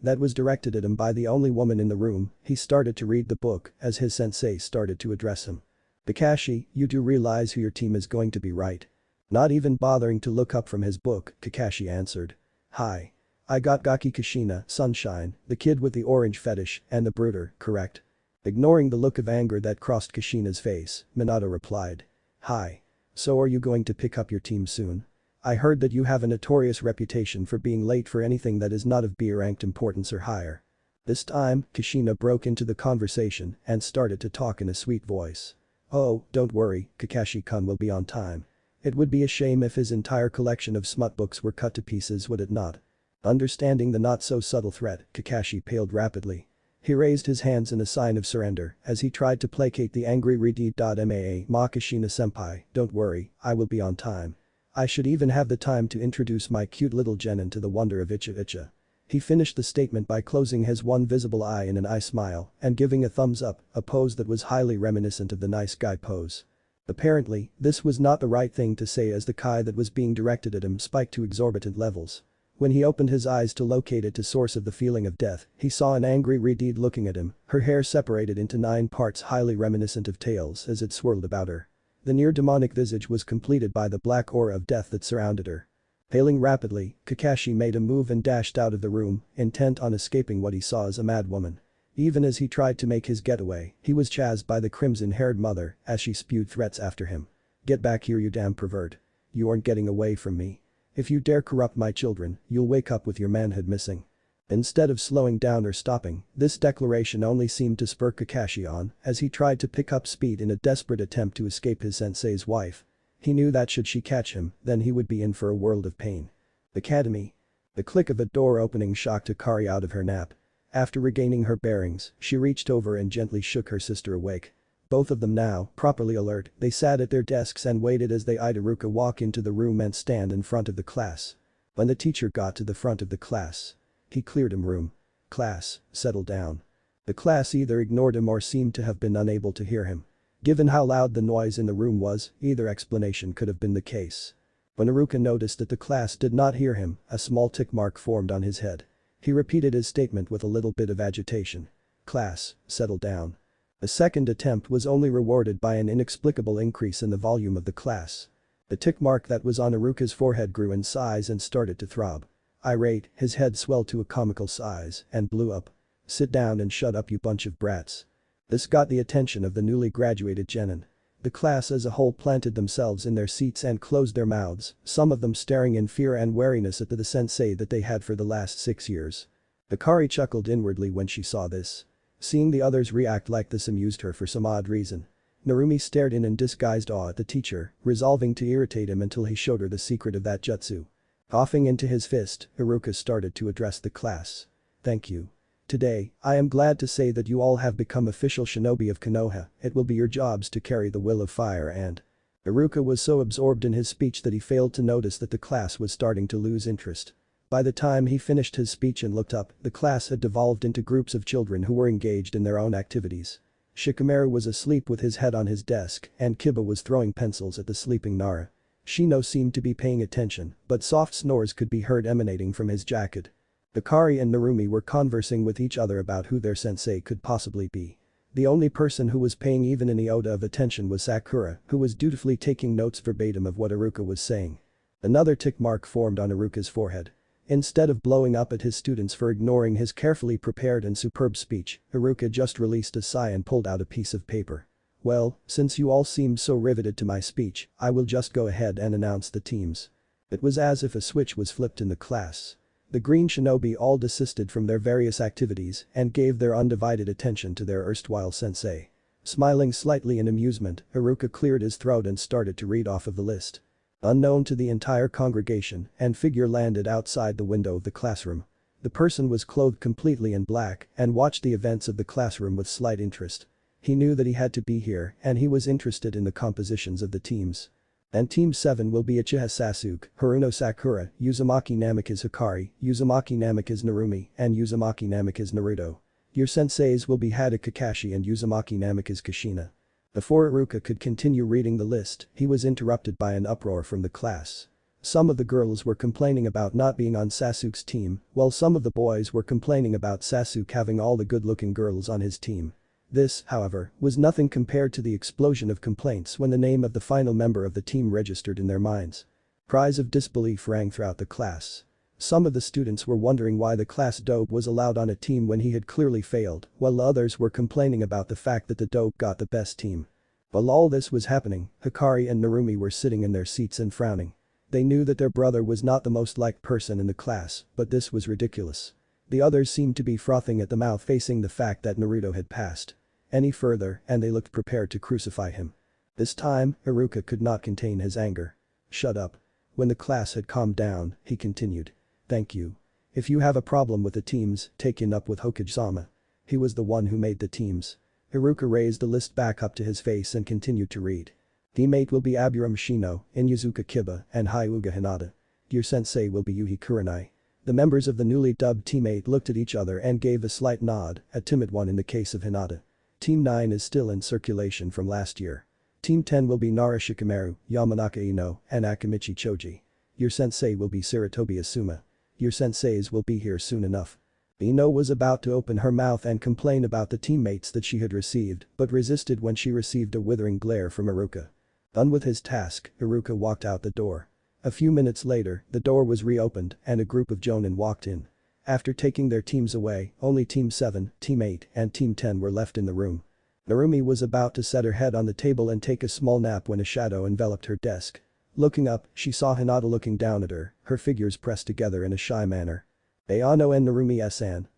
that was directed at him by the only woman in the room, he started to read the book as his sensei started to address him. Kakashi, you do realize who your team is going to be, right? Not even bothering to look up from his book, Kakashi answered. Hi. I got Gaki Kushina, Sunshine, the kid with the orange fetish, and the brooder, correct? Ignoring the look of anger that crossed Kushina's face, Minato replied. Hi. So are you going to pick up your team soon? I heard that you have a notorious reputation for being late for anything that is not of B-ranked importance or higher. This time, Kushina broke into the conversation and started to talk in a sweet voice. Oh, don't worry, Kakashi-kun will be on time. It would be a shame if his entire collection of smut books were cut to pieces, would it not? Understanding the not-so-subtle threat, Kakashi paled rapidly. He raised his hands in a sign of surrender as he tried to placate the angry Ma Kushina-senpai, don't worry, I will be on time. I should even have the time to introduce my cute little genin to the wonder of Icha. He finished the statement by closing his one visible eye in an eye smile and giving a thumbs up, a pose that was highly reminiscent of the nice guy pose. Apparently, this was not the right thing to say as the Kai that was being directed at him spiked to exorbitant levels. When he opened his eyes to locate it to source of the feeling of death, he saw an angry Redeed looking at him, her hair separated into 9 parts highly reminiscent of tails as it swirled about her. The near-demonic visage was completed by the black aura of death that surrounded her. Paling rapidly, Kakashi made a move and dashed out of the room, intent on escaping what he saw as a mad woman. Even as he tried to make his getaway, he was chased by the crimson-haired mother as she spewed threats after him. Get back here, you damn pervert. You aren't getting away from me. If you dare corrupt my children, you'll wake up with your manhood missing. Instead of slowing down or stopping, this declaration only seemed to spur Kakashi on as he tried to pick up speed in a desperate attempt to escape his sensei's wife. He knew that should she catch him, then he would be in for a world of pain. Academy. The click of a door opening shocked Hikari out of her nap. After regaining her bearings, she reached over and gently shook her sister awake. Both of them now, properly alert, they sat at their desks and waited as they eyed Iruka walk into the room and stand in front of the class. When the teacher got to the front of the class, he cleared him room. Class, settle down. The class either ignored him or seemed to have been unable to hear him. Given how loud the noise in the room was, either explanation could have been the case. When Haruka noticed that the class did not hear him, a small tick mark formed on his head. He repeated his statement with a little bit of agitation. "Class, settle down." The second attempt was only rewarded by an inexplicable increase in the volume of the class. The tick mark that was on Haruka's forehead grew in size and started to throb. Irate, his head swelled to a comical size and blew up. "Sit down and shut up, you bunch of brats." This got the attention of the newly graduated genin. The class as a whole planted themselves in their seats and closed their mouths, some of them staring in fear and wariness at the sensei that they had for the last 6 years. Hikari chuckled inwardly when she saw this. Seeing the others react like this amused her for some odd reason. Narumi stared in disguised awe at the teacher, resolving to irritate him until he showed her the secret of that jutsu. Coughing into his fist, Haruka started to address the class. "Thank you. Today, I am glad to say that you all have become official shinobi of Konoha. It will be your jobs to carry the will of fire and..." Haruka was so absorbed in his speech that he failed to notice that the class was starting to lose interest. By the time he finished his speech and looked up, the class had devolved into groups of children who were engaged in their own activities. Shikamaru was asleep with his head on his desk and Kiba was throwing pencils at the sleeping Nara. Shino seemed to be paying attention, but soft snores could be heard emanating from his jacket. Hikari and Narumi were conversing with each other about who their sensei could possibly be. The only person who was paying even an iota of attention was Sakura, who was dutifully taking notes verbatim of what Haruka was saying. Another tick mark formed on Haruka's forehead. Instead of blowing up at his students for ignoring his carefully prepared and superb speech, Haruka just released a sigh and pulled out a piece of paper. "Well, since you all seemed so riveted to my speech, I will just go ahead and announce the teams." It was as if a switch was flipped in the class. The green shinobi all desisted from their various activities and gave their undivided attention to their erstwhile sensei. Smiling slightly in amusement, Haruka cleared his throat and started to read off of the list. Unknown to the entire congregation, an figure landed outside the window of the classroom. The person was clothed completely in black and watched the events of the classroom with slight interest. He knew that he had to be here and he was interested in the compositions of the teams. And Team 7 will be Uchiha Sasuke, Haruno Sakura, Uzumaki Namikaze Hikari, Uzumaki Namikaze Narumi, and Uzumaki Namikaze Naruto. Your senseis will be Hada Kakashi and Uzumaki Namikaze Kushina. Before Haruka could continue reading the list, he was interrupted by an uproar from the class. Some of the girls were complaining about not being on Sasuke's team, while some of the boys were complaining about Sasuke having all the good-looking girls on his team. This, however, was nothing compared to the explosion of complaints when the name of the final member of the team registered in their minds. Cries of disbelief rang throughout the class. Some of the students were wondering why the class dope was allowed on a team when he had clearly failed, while others were complaining about the fact that the dope got the best team. While all this was happening, Hikari and Narumi were sitting in their seats and frowning. They knew that their brother was not the most liked person in the class, but this was ridiculous. The others seemed to be frothing at the mouth facing the fact that Naruto had passed any further and they looked prepared to crucify him. This time, Haruka could not contain his anger. "Shut up." When the class had calmed down, he continued. "Thank you. If you have a problem with the teams, take it up with Hokage-sama. He was the one who made the teams." Haruka raised the list back up to his face and continued to read. "Teammate will be Aburame Shino, Inuzuka Kiba, and Hyuga Hinata. Your sensei will be Yuhi Kurenai." The members of the newly dubbed teammate looked at each other and gave a slight nod, a timid one in the case of Hinata. Team 9 is still in circulation from last year. Team 10 will be Nara Shikamaru, Yamanaka Ino, and Akimichi Choji. Your sensei will be Sarutobi Asuma. Your senseis will be here soon enough. Ino was about to open her mouth and complain about the teammates that she had received, but resisted when she received a withering glare from Haruka. Done with his task, Haruka walked out the door. A few minutes later, the door was reopened and a group of jonin walked in. After taking their teams away, only Team 7, Team 8, and Team 10 were left in the room. Narumi was about to set her head on the table and take a small nap when a shadow enveloped her desk. Looking up, she saw Hinata looking down at her figures pressed together in a shy manner. "Ayano en Narumi-san,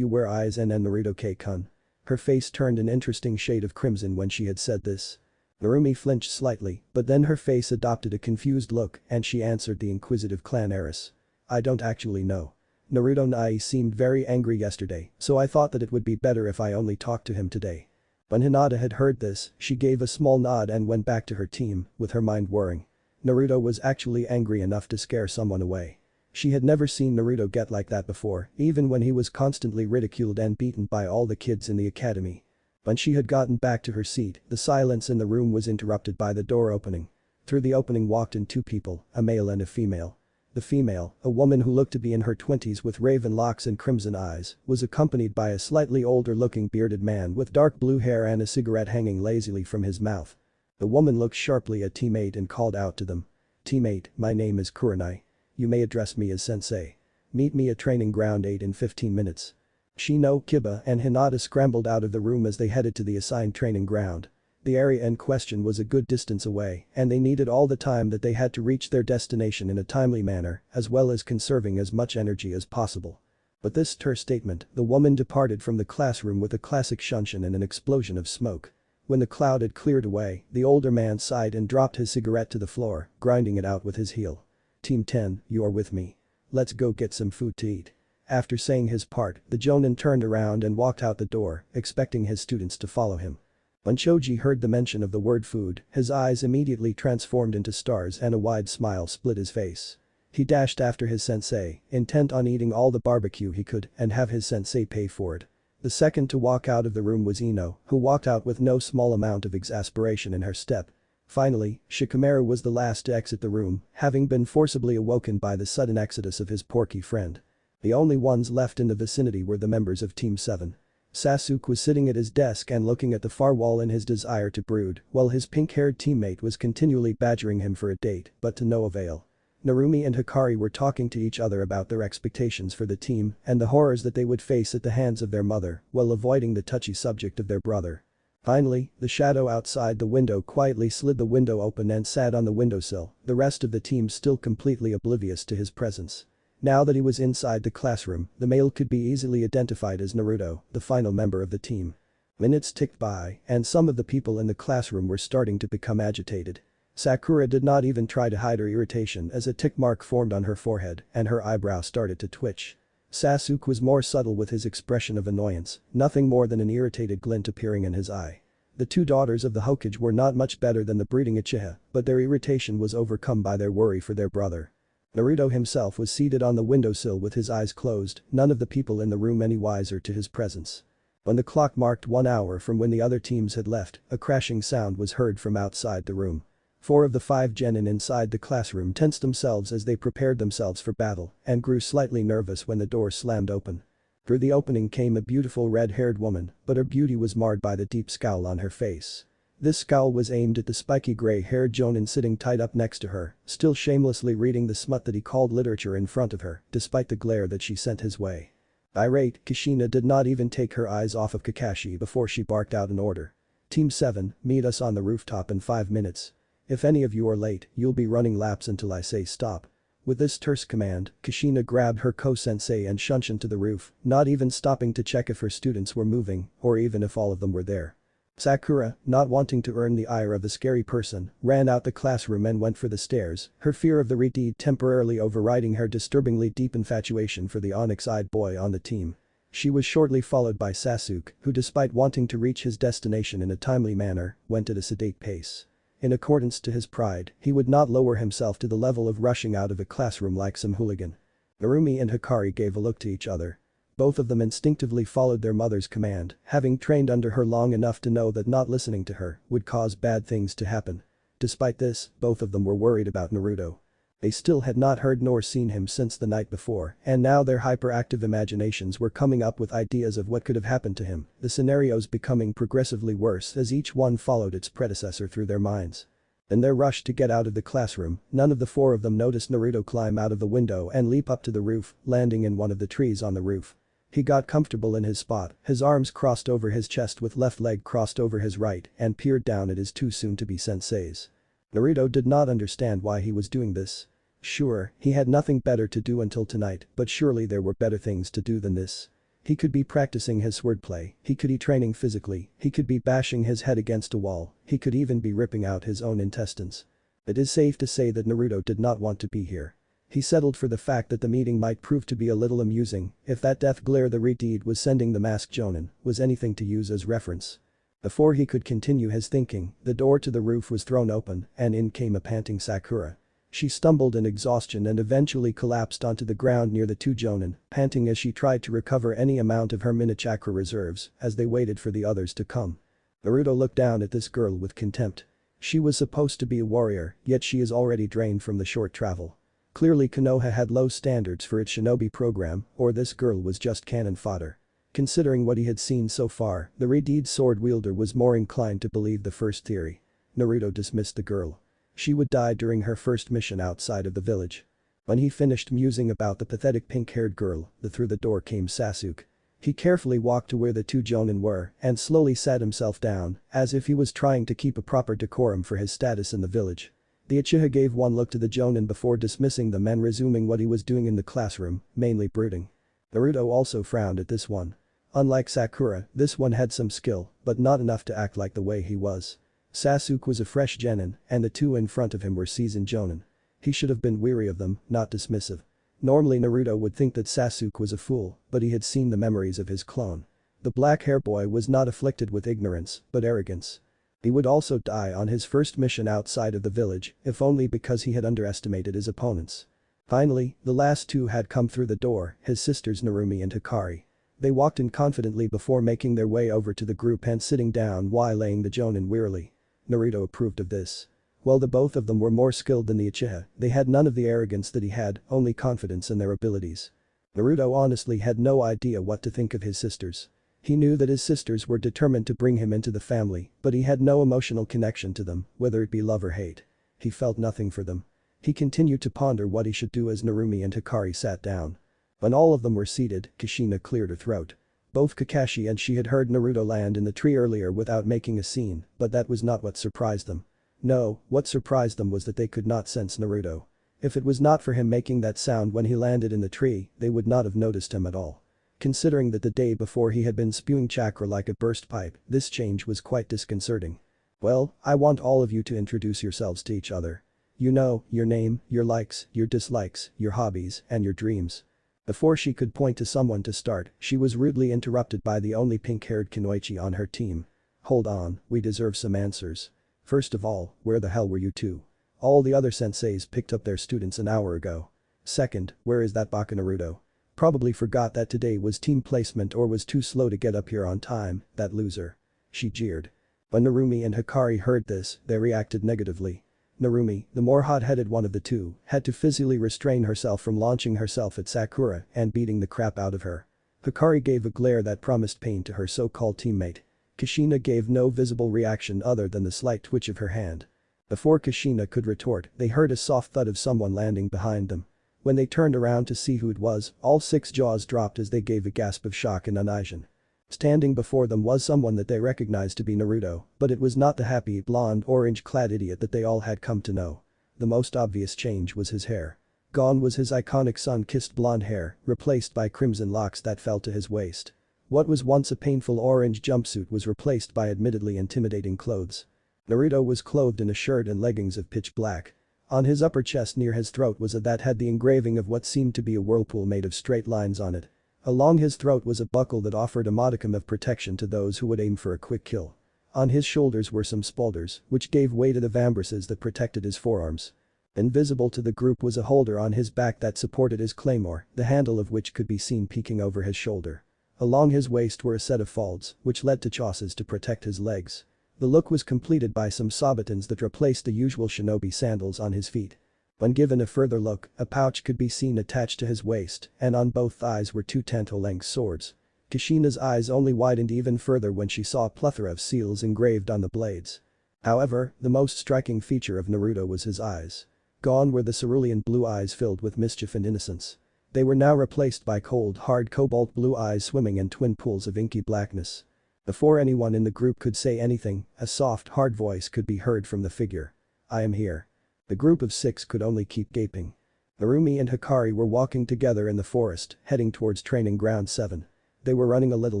where eyes and Naruto K-kun." Her face turned an interesting shade of crimson when she had said this. Narumi flinched slightly, but then her face adopted a confused look and she answered the inquisitive clan heiress. "I don't actually know. Naruto Nai seemed very angry yesterday, so I thought that it would be better if I only talked to him today." When Hinata had heard this, she gave a small nod and went back to her team, with her mind whirring. Naruto was actually angry enough to scare someone away. She had never seen Naruto get like that before, even when he was constantly ridiculed and beaten by all the kids in the academy. When she had gotten back to her seat, the silence in the room was interrupted by the door opening. Through the opening walked in two people, a male and a female. The female, a woman who looked to be in her 20s with raven locks and crimson eyes, was accompanied by a slightly older-looking bearded man with dark blue hair and a cigarette hanging lazily from his mouth. The woman looked sharply at teammate and called out to them. "Teammate, my name is Kurenai. You may address me as sensei. Meet me at training ground 8 in 15 minutes. Shino, Kiba and Hinata scrambled out of the room as they headed to the assigned training ground. The area in question was a good distance away and they needed all the time that they had to reach their destination in a timely manner as well as conserving as much energy as possible. With this terse statement, the woman departed from the classroom with a classic shunshin and an explosion of smoke. When the cloud had cleared away, the older man sighed and dropped his cigarette to the floor, grinding it out with his heel. Team 10, you are with me. Let's go get some food to eat. After saying his part, the Jonin turned around and walked out the door, expecting his students to follow him. When Choji heard the mention of the word food, his eyes immediately transformed into stars and a wide smile split his face. He dashed after his sensei, intent on eating all the barbecue he could and have his sensei pay for it. The second to walk out of the room was Ino, who walked out with no small amount of exasperation in her step. Finally, Shikamaru was the last to exit the room, having been forcibly awoken by the sudden exodus of his porky friend. The only ones left in the vicinity were the members of Team 7. Sasuke was sitting at his desk and looking at the far wall in his desire to brood, while his pink-haired teammate was continually badgering him for a date, but to no avail. Narumi and Hikari were talking to each other about their expectations for the team and the horrors that they would face at the hands of their mother, while avoiding the touchy subject of their brother. Finally, the shadow outside the window quietly slid the window open and sat on the windowsill, the rest of the team still completely oblivious to his presence. Now that he was inside the classroom, the male could be easily identified as Naruto, the final member of the team. Minutes ticked by, and some of the people in the classroom were starting to become agitated. Sakura did not even try to hide her irritation as a tick mark formed on her forehead and her eyebrow started to twitch. Sasuke was more subtle with his expression of annoyance, nothing more than an irritated glint appearing in his eye. The two daughters of the Hokage were not much better than the breeding Uchiha, but their irritation was overcome by their worry for their brother. Naruto himself was seated on the windowsill with his eyes closed, none of the people in the room any wiser to his presence. When the clock marked 1 hour from when the other teams had left, a crashing sound was heard from outside the room. 4 of the 5 genin inside the classroom tensed themselves as they prepared themselves for battle and grew slightly nervous when the door slammed open. Through the opening came a beautiful red-haired woman, but her beauty was marred by the deep scowl on her face. This scowl was aimed at the spiky gray-haired Jonin sitting tied up next to her, still shamelessly reading the smut that he called literature in front of her, despite the glare that she sent his way. Irate, Kushina did not even take her eyes off of Kakashi before she barked out an order. Team 7, meet us on the rooftop in 5 minutes. If any of you are late, you'll be running laps until I say stop. With this terse command, Kushina grabbed her ko-sensei and shunshin to the roof, not even stopping to check if her students were moving or even if all of them were there. Sakura, not wanting to earn the ire of the scary person, ran out the classroom and went for the stairs, her fear of the redeed temporarily overriding her disturbingly deep infatuation for the onyx-eyed boy on the team. She was shortly followed by Sasuke, who despite wanting to reach his destination in a timely manner, went at a sedate pace. In accordance to his pride, he would not lower himself to the level of rushing out of a classroom like some hooligan. Narumi and Hikari gave a look to each other. Both of them instinctively followed their mother's command, having trained under her long enough to know that not listening to her would cause bad things to happen. Despite this, both of them were worried about Naruto. They still had not heard nor seen him since the night before, and now their hyperactive imaginations were coming up with ideas of what could have happened to him, the scenarios becoming progressively worse as each one followed its predecessor through their minds. In their rush to get out of the classroom, none of the 4 of them noticed Naruto climb out of the window and leap up to the roof, landing in one of the trees on the roof. He got comfortable in his spot, his arms crossed over his chest with left leg crossed over his right and peered down at his 2 soon-to-be senseis. Naruto did not understand why he was doing this. Sure, he had nothing better to do until tonight, but surely there were better things to do than this. He could be practicing his swordplay, he could be training physically, he could be bashing his head against a wall, he could even be ripping out his own intestines. It is safe to say that Naruto did not want to be here. He settled for the fact that the meeting might prove to be a little amusing if that death glare the redeed was sending the masked Jonin was anything to use as reference. Before he could continue his thinking, the door to the roof was thrown open and in came a panting Sakura. She stumbled in exhaustion and eventually collapsed onto the ground near the 2 Jonin, panting as she tried to recover any amount of her Mini-chakra reserves as they waited for the others to come. Naruto looked down at this girl with contempt. She was supposed to be a warrior, yet she is already drained from the short travel. Clearly Konoha had low standards for its shinobi program, or this girl was just cannon fodder. Considering what he had seen so far, the redeemed sword wielder was more inclined to believe the first theory. Naruto dismissed the girl. She would die during her first mission outside of the village. When he finished musing about the pathetic pink-haired girl, through the door came Sasuke. He carefully walked to where the two jonin were and slowly sat himself down, as if he was trying to keep a proper decorum for his status in the village. The Uchiha gave one look to the jonin before dismissing them and resuming what he was doing in the classroom, mainly brooding. Naruto also frowned at this one. Unlike Sakura, this one had some skill, but not enough to act like the way he was. Sasuke was a fresh genin, and the two in front of him were seasoned jonin. He should have been weary of them, not dismissive. Normally Naruto would think that Sasuke was a fool, but he had seen the memories of his clone. The black-haired boy was not afflicted with ignorance, but arrogance. He would also die on his first mission outside of the village, if only because he had underestimated his opponents. Finally, the last two had come through the door, his sisters Narumi and Hikari. They walked in confidently before making their way over to the group and sitting down while eyeing the jonin wearily. Naruto approved of this. While the both of them were more skilled than the Uchiha, they had none of the arrogance that he had, only confidence in their abilities. Naruto honestly had no idea what to think of his sisters. He knew that his sisters were determined to bring him into the family, but he had no emotional connection to them, whether it be love or hate. He felt nothing for them. He continued to ponder what he should do as Narumi and Hikari sat down. When all of them were seated, Kushina cleared her throat. Both Kakashi and she had heard Naruto land in the tree earlier without making a scene, but that was not what surprised them. No, what surprised them was that they could not sense Naruto. If it was not for him making that sound when he landed in the tree, they would not have noticed him at all. Considering that the day before he had been spewing chakra like a burst pipe, this change was quite disconcerting. Well, I want all of you to introduce yourselves to each other. You know, your name, your likes, your dislikes, your hobbies, and your dreams. Before she could point to someone to start, she was rudely interrupted by the only pink-haired kunoichi on her team. Hold on, we deserve some answers. First of all, where the hell were you two? All the other senseis picked up their students an hour ago. Second, where is that baka Naruto? Probably forgot that today was team placement or was too slow to get up here on time, that loser. She jeered. When Narumi and Hikari heard this, they reacted negatively. Narumi, the more hot-headed one of the two, had to physically restrain herself from launching herself at Sakura and beating the crap out of her. Hikari gave a glare that promised pain to her so-called teammate. Kushina gave no visible reaction other than the slight twitch of her hand. Before Kushina could retort, they heard a soft thud of someone landing behind them. When they turned around to see who it was, all six jaws dropped as they gave a gasp of shock and unison. Standing before them was someone that they recognized to be Naruto, but it was not the happy, blonde, orange-clad idiot that they all had come to know. The most obvious change was his hair. Gone was his iconic sun-kissed blonde hair, replaced by crimson locks that fell to his waist. What was once a painful orange jumpsuit was replaced by admittedly intimidating clothes. Naruto was clothed in a shirt and leggings of pitch black. On his upper chest near his throat was a that had the engraving of what seemed to be a whirlpool made of straight lines on it. Along his throat was a buckle that offered a modicum of protection to those who would aim for a quick kill. On his shoulders were some spolders, which gave way to the vambraces that protected his forearms. Invisible to the group was a holder on his back that supported his claymore, the handle of which could be seen peeking over his shoulder. Along his waist were a set of folds, which led to chausses to protect his legs. The look was completed by some sabatons that replaced the usual shinobi sandals on his feet. When given a further look, a pouch could be seen attached to his waist, and on both thighs were two tanto-length swords. Kushina's eyes only widened even further when she saw a plethora of seals engraved on the blades. However, the most striking feature of Naruto was his eyes. Gone were the cerulean blue eyes filled with mischief and innocence. They were now replaced by cold, hard cobalt blue eyes swimming in twin pools of inky blackness. Before anyone in the group could say anything, a soft, hard voice could be heard from the figure. I am here. The group of six could only keep gaping. Narumi and Hikari were walking together in the forest, heading towards Training Ground 7. They were running a little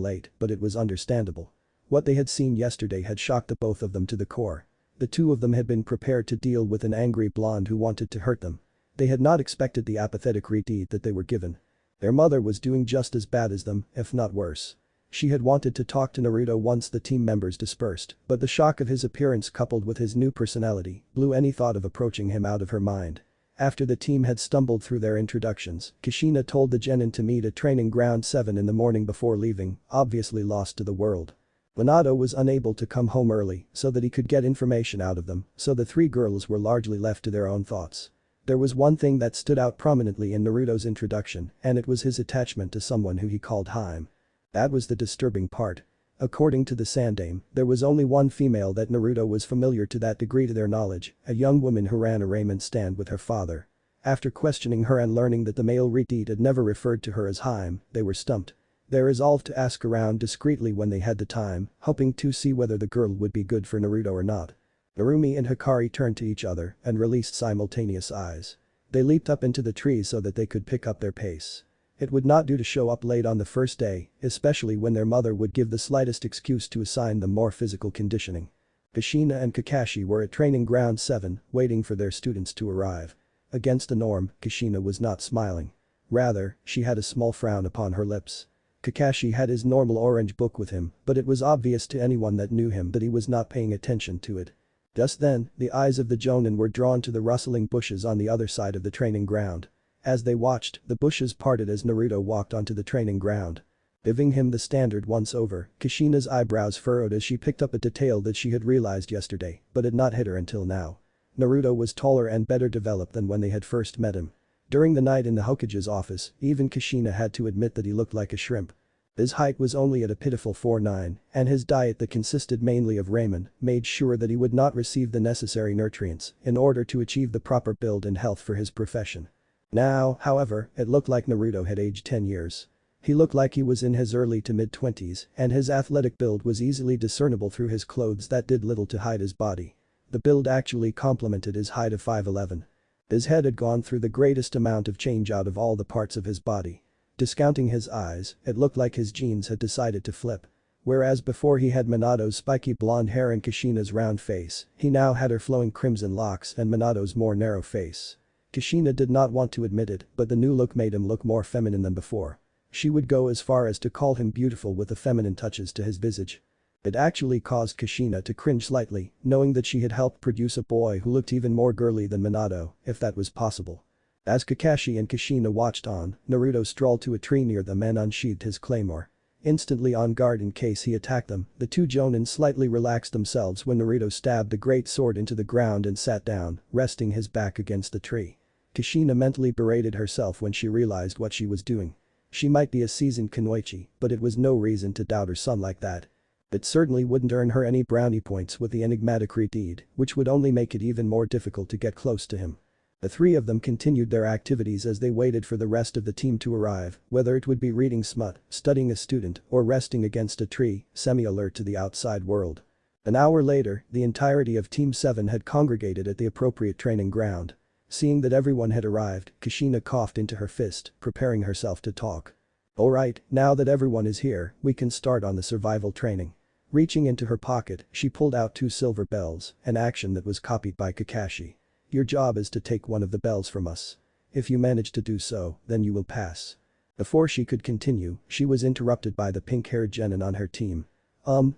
late, but it was understandable. What they had seen yesterday had shocked the both of them to the core. The two of them had been prepared to deal with an angry blonde who wanted to hurt them. They had not expected the apathetic redeed that they were given. Their mother was doing just as bad as them, if not worse. She had wanted to talk to Naruto once the team members dispersed, but the shock of his appearance coupled with his new personality blew any thought of approaching him out of her mind. After the team had stumbled through their introductions, Kushina told the genin to meet at Training Ground 7 in the morning before leaving, obviously lost to the world. Minato was unable to come home early so that he could get information out of them, so the three girls were largely left to their own thoughts. There was one thing that stood out prominently in Naruto's introduction, and it was his attachment to someone who he called Haim. That was the disturbing part. According to the Sandaime, there was only one female that Naruto was familiar to that degree to their knowledge, a young woman who ran a ramen stand with her father. After questioning her and learning that the male Redeed had never referred to her as Haim, they were stumped. They resolved to ask around discreetly when they had the time, hoping to see whether the girl would be good for Naruto or not. Narumi and Hikari turned to each other and released simultaneous eyes. They leaped up into the trees so that they could pick up their pace. It would not do to show up late on the first day, especially when their mother would give the slightest excuse to assign them more physical conditioning. Kushina and Kakashi were at training ground 7, waiting for their students to arrive. Against the norm, Kushina was not smiling. Rather, she had a small frown upon her lips. Kakashi had his normal orange book with him, but it was obvious to anyone that knew him that he was not paying attention to it. Just then, the eyes of the Jonin were drawn to the rustling bushes on the other side of the training ground. As they watched, the bushes parted as Naruto walked onto the training ground. Giving him the standard once over, Kushina's eyebrows furrowed as she picked up a detail that she had realized yesterday, but had not hit her until now. Naruto was taller and better developed than when they had first met him. During the night in the Hokage's office, even Kushina had to admit that he looked like a shrimp. His height was only at a pitiful 4'9", and his diet that consisted mainly of ramen made sure that he would not receive the necessary nutrients in order to achieve the proper build and health for his profession. Now, however, it looked like Naruto had aged 10 years. He looked like he was in his early to mid-20s, and his athletic build was easily discernible through his clothes that did little to hide his body. The build actually complemented his height of 5'11". His head had gone through the greatest amount of change out of all the parts of his body. Discounting his eyes, it looked like his genes had decided to flip. Whereas before he had Minato's spiky blonde hair and Kushina's round face, he now had her flowing crimson locks and Minato's more narrow face. Kushina did not want to admit it, but the new look made him look more feminine than before. She would go as far as to call him beautiful with the feminine touches to his visage. It actually caused Kushina to cringe slightly, knowing that she had helped produce a boy who looked even more girly than Minato, if that was possible. As Kakashi and Kushina watched on, Naruto strolled to a tree near them and unsheathed his claymore. Instantly on guard in case he attacked them, the two Jonin slightly relaxed themselves when Naruto stabbed the great sword into the ground and sat down, resting his back against the tree. Kushina mentally berated herself when she realized what she was doing. She might be a seasoned kunoichi, but it was no reason to doubt her son like that. It certainly wouldn't earn her any brownie points with the enigmatic Redeed, which would only make it even more difficult to get close to him. The three of them continued their activities as they waited for the rest of the team to arrive, whether it would be reading smut, studying a student, or resting against a tree, semi-alert to the outside world. An hour later, the entirety of Team 7 had congregated at the appropriate training ground. Seeing that everyone had arrived, Kushina coughed into her fist, preparing herself to talk. Alright, now that everyone is here, we can start on the survival training. Reaching into her pocket, she pulled out 2 silver bells, an action that was copied by Kakashi. Your job is to take one of the bells from us. If you manage to do so, then you will pass. Before she could continue, she was interrupted by the pink-haired genin on her team.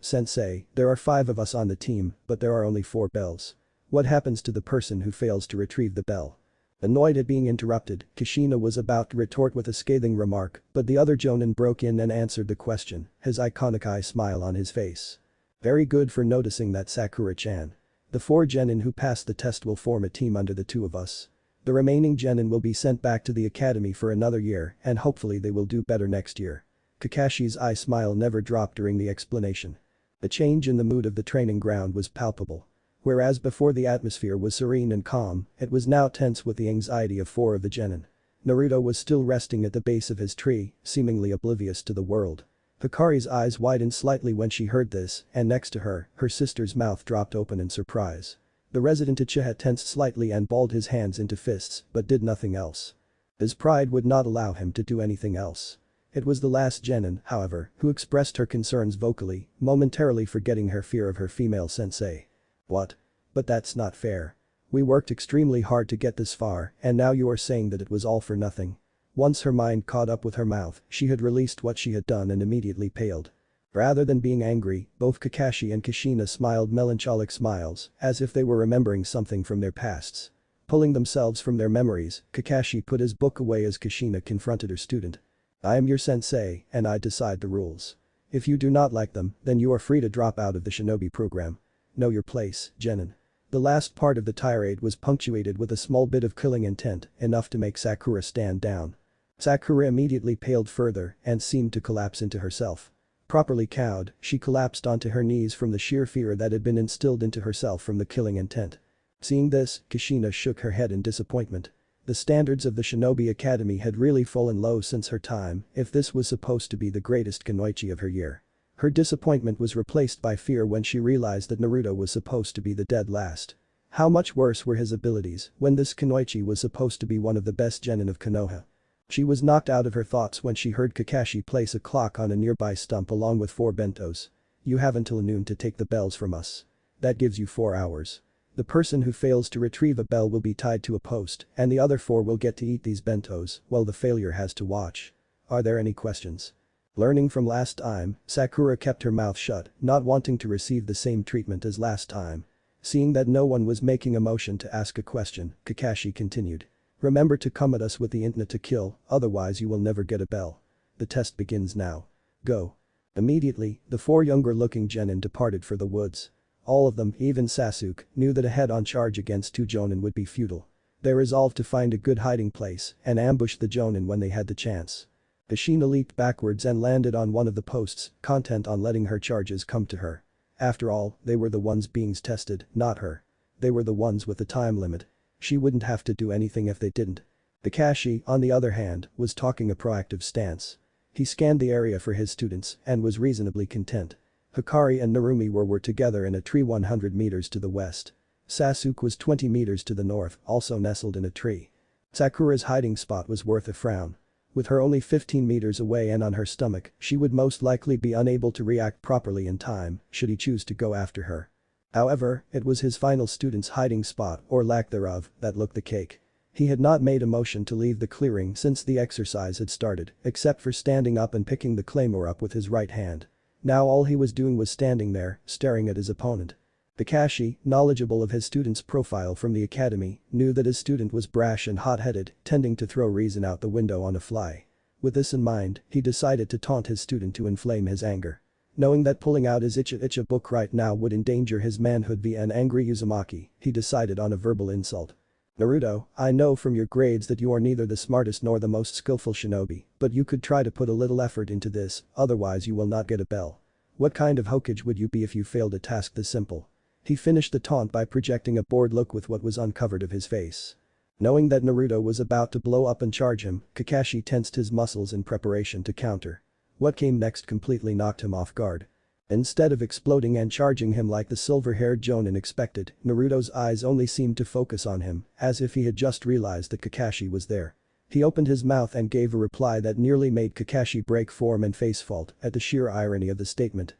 Sensei, there are 5 of us on the team, but there are only 4 bells. What happens to the person who fails to retrieve the bell? Annoyed at being interrupted, Kushina was about to retort with a scathing remark, but the other Jonin broke in and answered the question, his iconic eye smile on his face. Very good for noticing that, Sakura-chan. The 4 genin who pass the test will form a team under the 2 of us. The remaining genin will be sent back to the academy for another year and hopefully they will do better next year. Kakashi's eye smile never dropped during the explanation. The change in the mood of the training ground was palpable. Whereas before the atmosphere was serene and calm, it was now tense with the anxiety of 4 of the genin. Naruto was still resting at the base of his tree, seemingly oblivious to the world. Hikari's eyes widened slightly when she heard this, and next to her, her sister's mouth dropped open in surprise. The resident Uchiha tensed slightly and balled his hands into fists, but did nothing else. His pride would not allow him to do anything else. It was the last genin, however, who expressed her concerns vocally, momentarily forgetting her fear of her female sensei. What? But that's not fair. We worked extremely hard to get this far, and now you are saying that it was all for nothing. Once her mind caught up with her mouth, she had released what she had done and immediately paled. Rather than being angry, both Kakashi and Kushina smiled melancholic smiles, as if they were remembering something from their pasts. Pulling themselves from their memories, Kakashi put his book away as Kushina confronted her student. I am your sensei, and I decide the rules. If you do not like them, then you are free to drop out of the shinobi program. Know your place, genin. The last part of the tirade was punctuated with a small bit of killing intent, enough to make Sakura stand down. Sakura immediately paled further and seemed to collapse into herself. Properly cowed, she collapsed onto her knees from the sheer fear that had been instilled into herself from the killing intent. Seeing this, Kushina shook her head in disappointment. The standards of the Shinobi Academy had really fallen low since her time, if this was supposed to be the greatest kunoichi of her year. Her disappointment was replaced by fear when she realized that Naruto was supposed to be the dead last. How much worse were his abilities when this kunoichi was supposed to be one of the best genin of Konoha? She was knocked out of her thoughts when she heard Kakashi place a clock on a nearby stump along with 4 bentos. You have until noon to take the bells from us. That gives you 4 hours. The person who fails to retrieve a bell will be tied to a post and the other 4 will get to eat these bentos while the failure has to watch. Are there any questions? Learning from last time, Sakura kept her mouth shut, not wanting to receive the same treatment as last time. Seeing that no one was making a motion to ask a question, Kakashi continued. Remember to come at us with the intent to kill, otherwise you will never get a bell. The test begins now. Go. Immediately, the 4 younger-looking genin departed for the woods. All of them, even Sasuke, knew that a head-on charge against 2 jonin would be futile. They resolved to find a good hiding place and ambush the jonin when they had the chance. Kushina leaped backwards and landed on one of the posts, content on letting her charges come to her. After all, they were the ones being tested, not her. They were the ones with the time limit. She wouldn't have to do anything if they didn't. Kakashi, on the other hand, was taking a proactive stance. He scanned the area for his students and was reasonably content. Hikari and Narumi were together in a tree 100 meters to the west. Sasuke was 20 meters to the north, also nestled in a tree. Sakura's hiding spot was worth a frown. With her only 15 meters away and on her stomach, she would most likely be unable to react properly in time, should he choose to go after her. However, it was his final student's hiding spot, or lack thereof, that looked the cake. He had not made a motion to leave the clearing since the exercise had started, except for standing up and picking the claymore up with his right hand. Now all he was doing was standing there, staring at his opponent. Kakashi, knowledgeable of his student's profile from the academy, knew that his student was brash and hot-headed, tending to throw reason out the window on a fly. With this in mind, he decided to taunt his student to inflame his anger. Knowing that pulling out his Icha book right now would endanger his manhood via an angry Uzumaki, he decided on a verbal insult. Naruto, I know from your grades that you are neither the smartest nor the most skillful shinobi, but you could try to put a little effort into this, otherwise you will not get a bell. What kind of Hokage would you be if you failed a task this simple? He finished the taunt by projecting a bored look with what was uncovered of his face. Knowing that Naruto was about to blow up and charge him, Kakashi tensed his muscles in preparation to counter. What came next completely knocked him off guard. Instead of exploding and charging him like the silver-haired jonin expected, Naruto's eyes only seemed to focus on him, as if he had just realized that Kakashi was there. He opened his mouth and gave a reply that nearly made Kakashi break form and face fault at the sheer irony of the statement.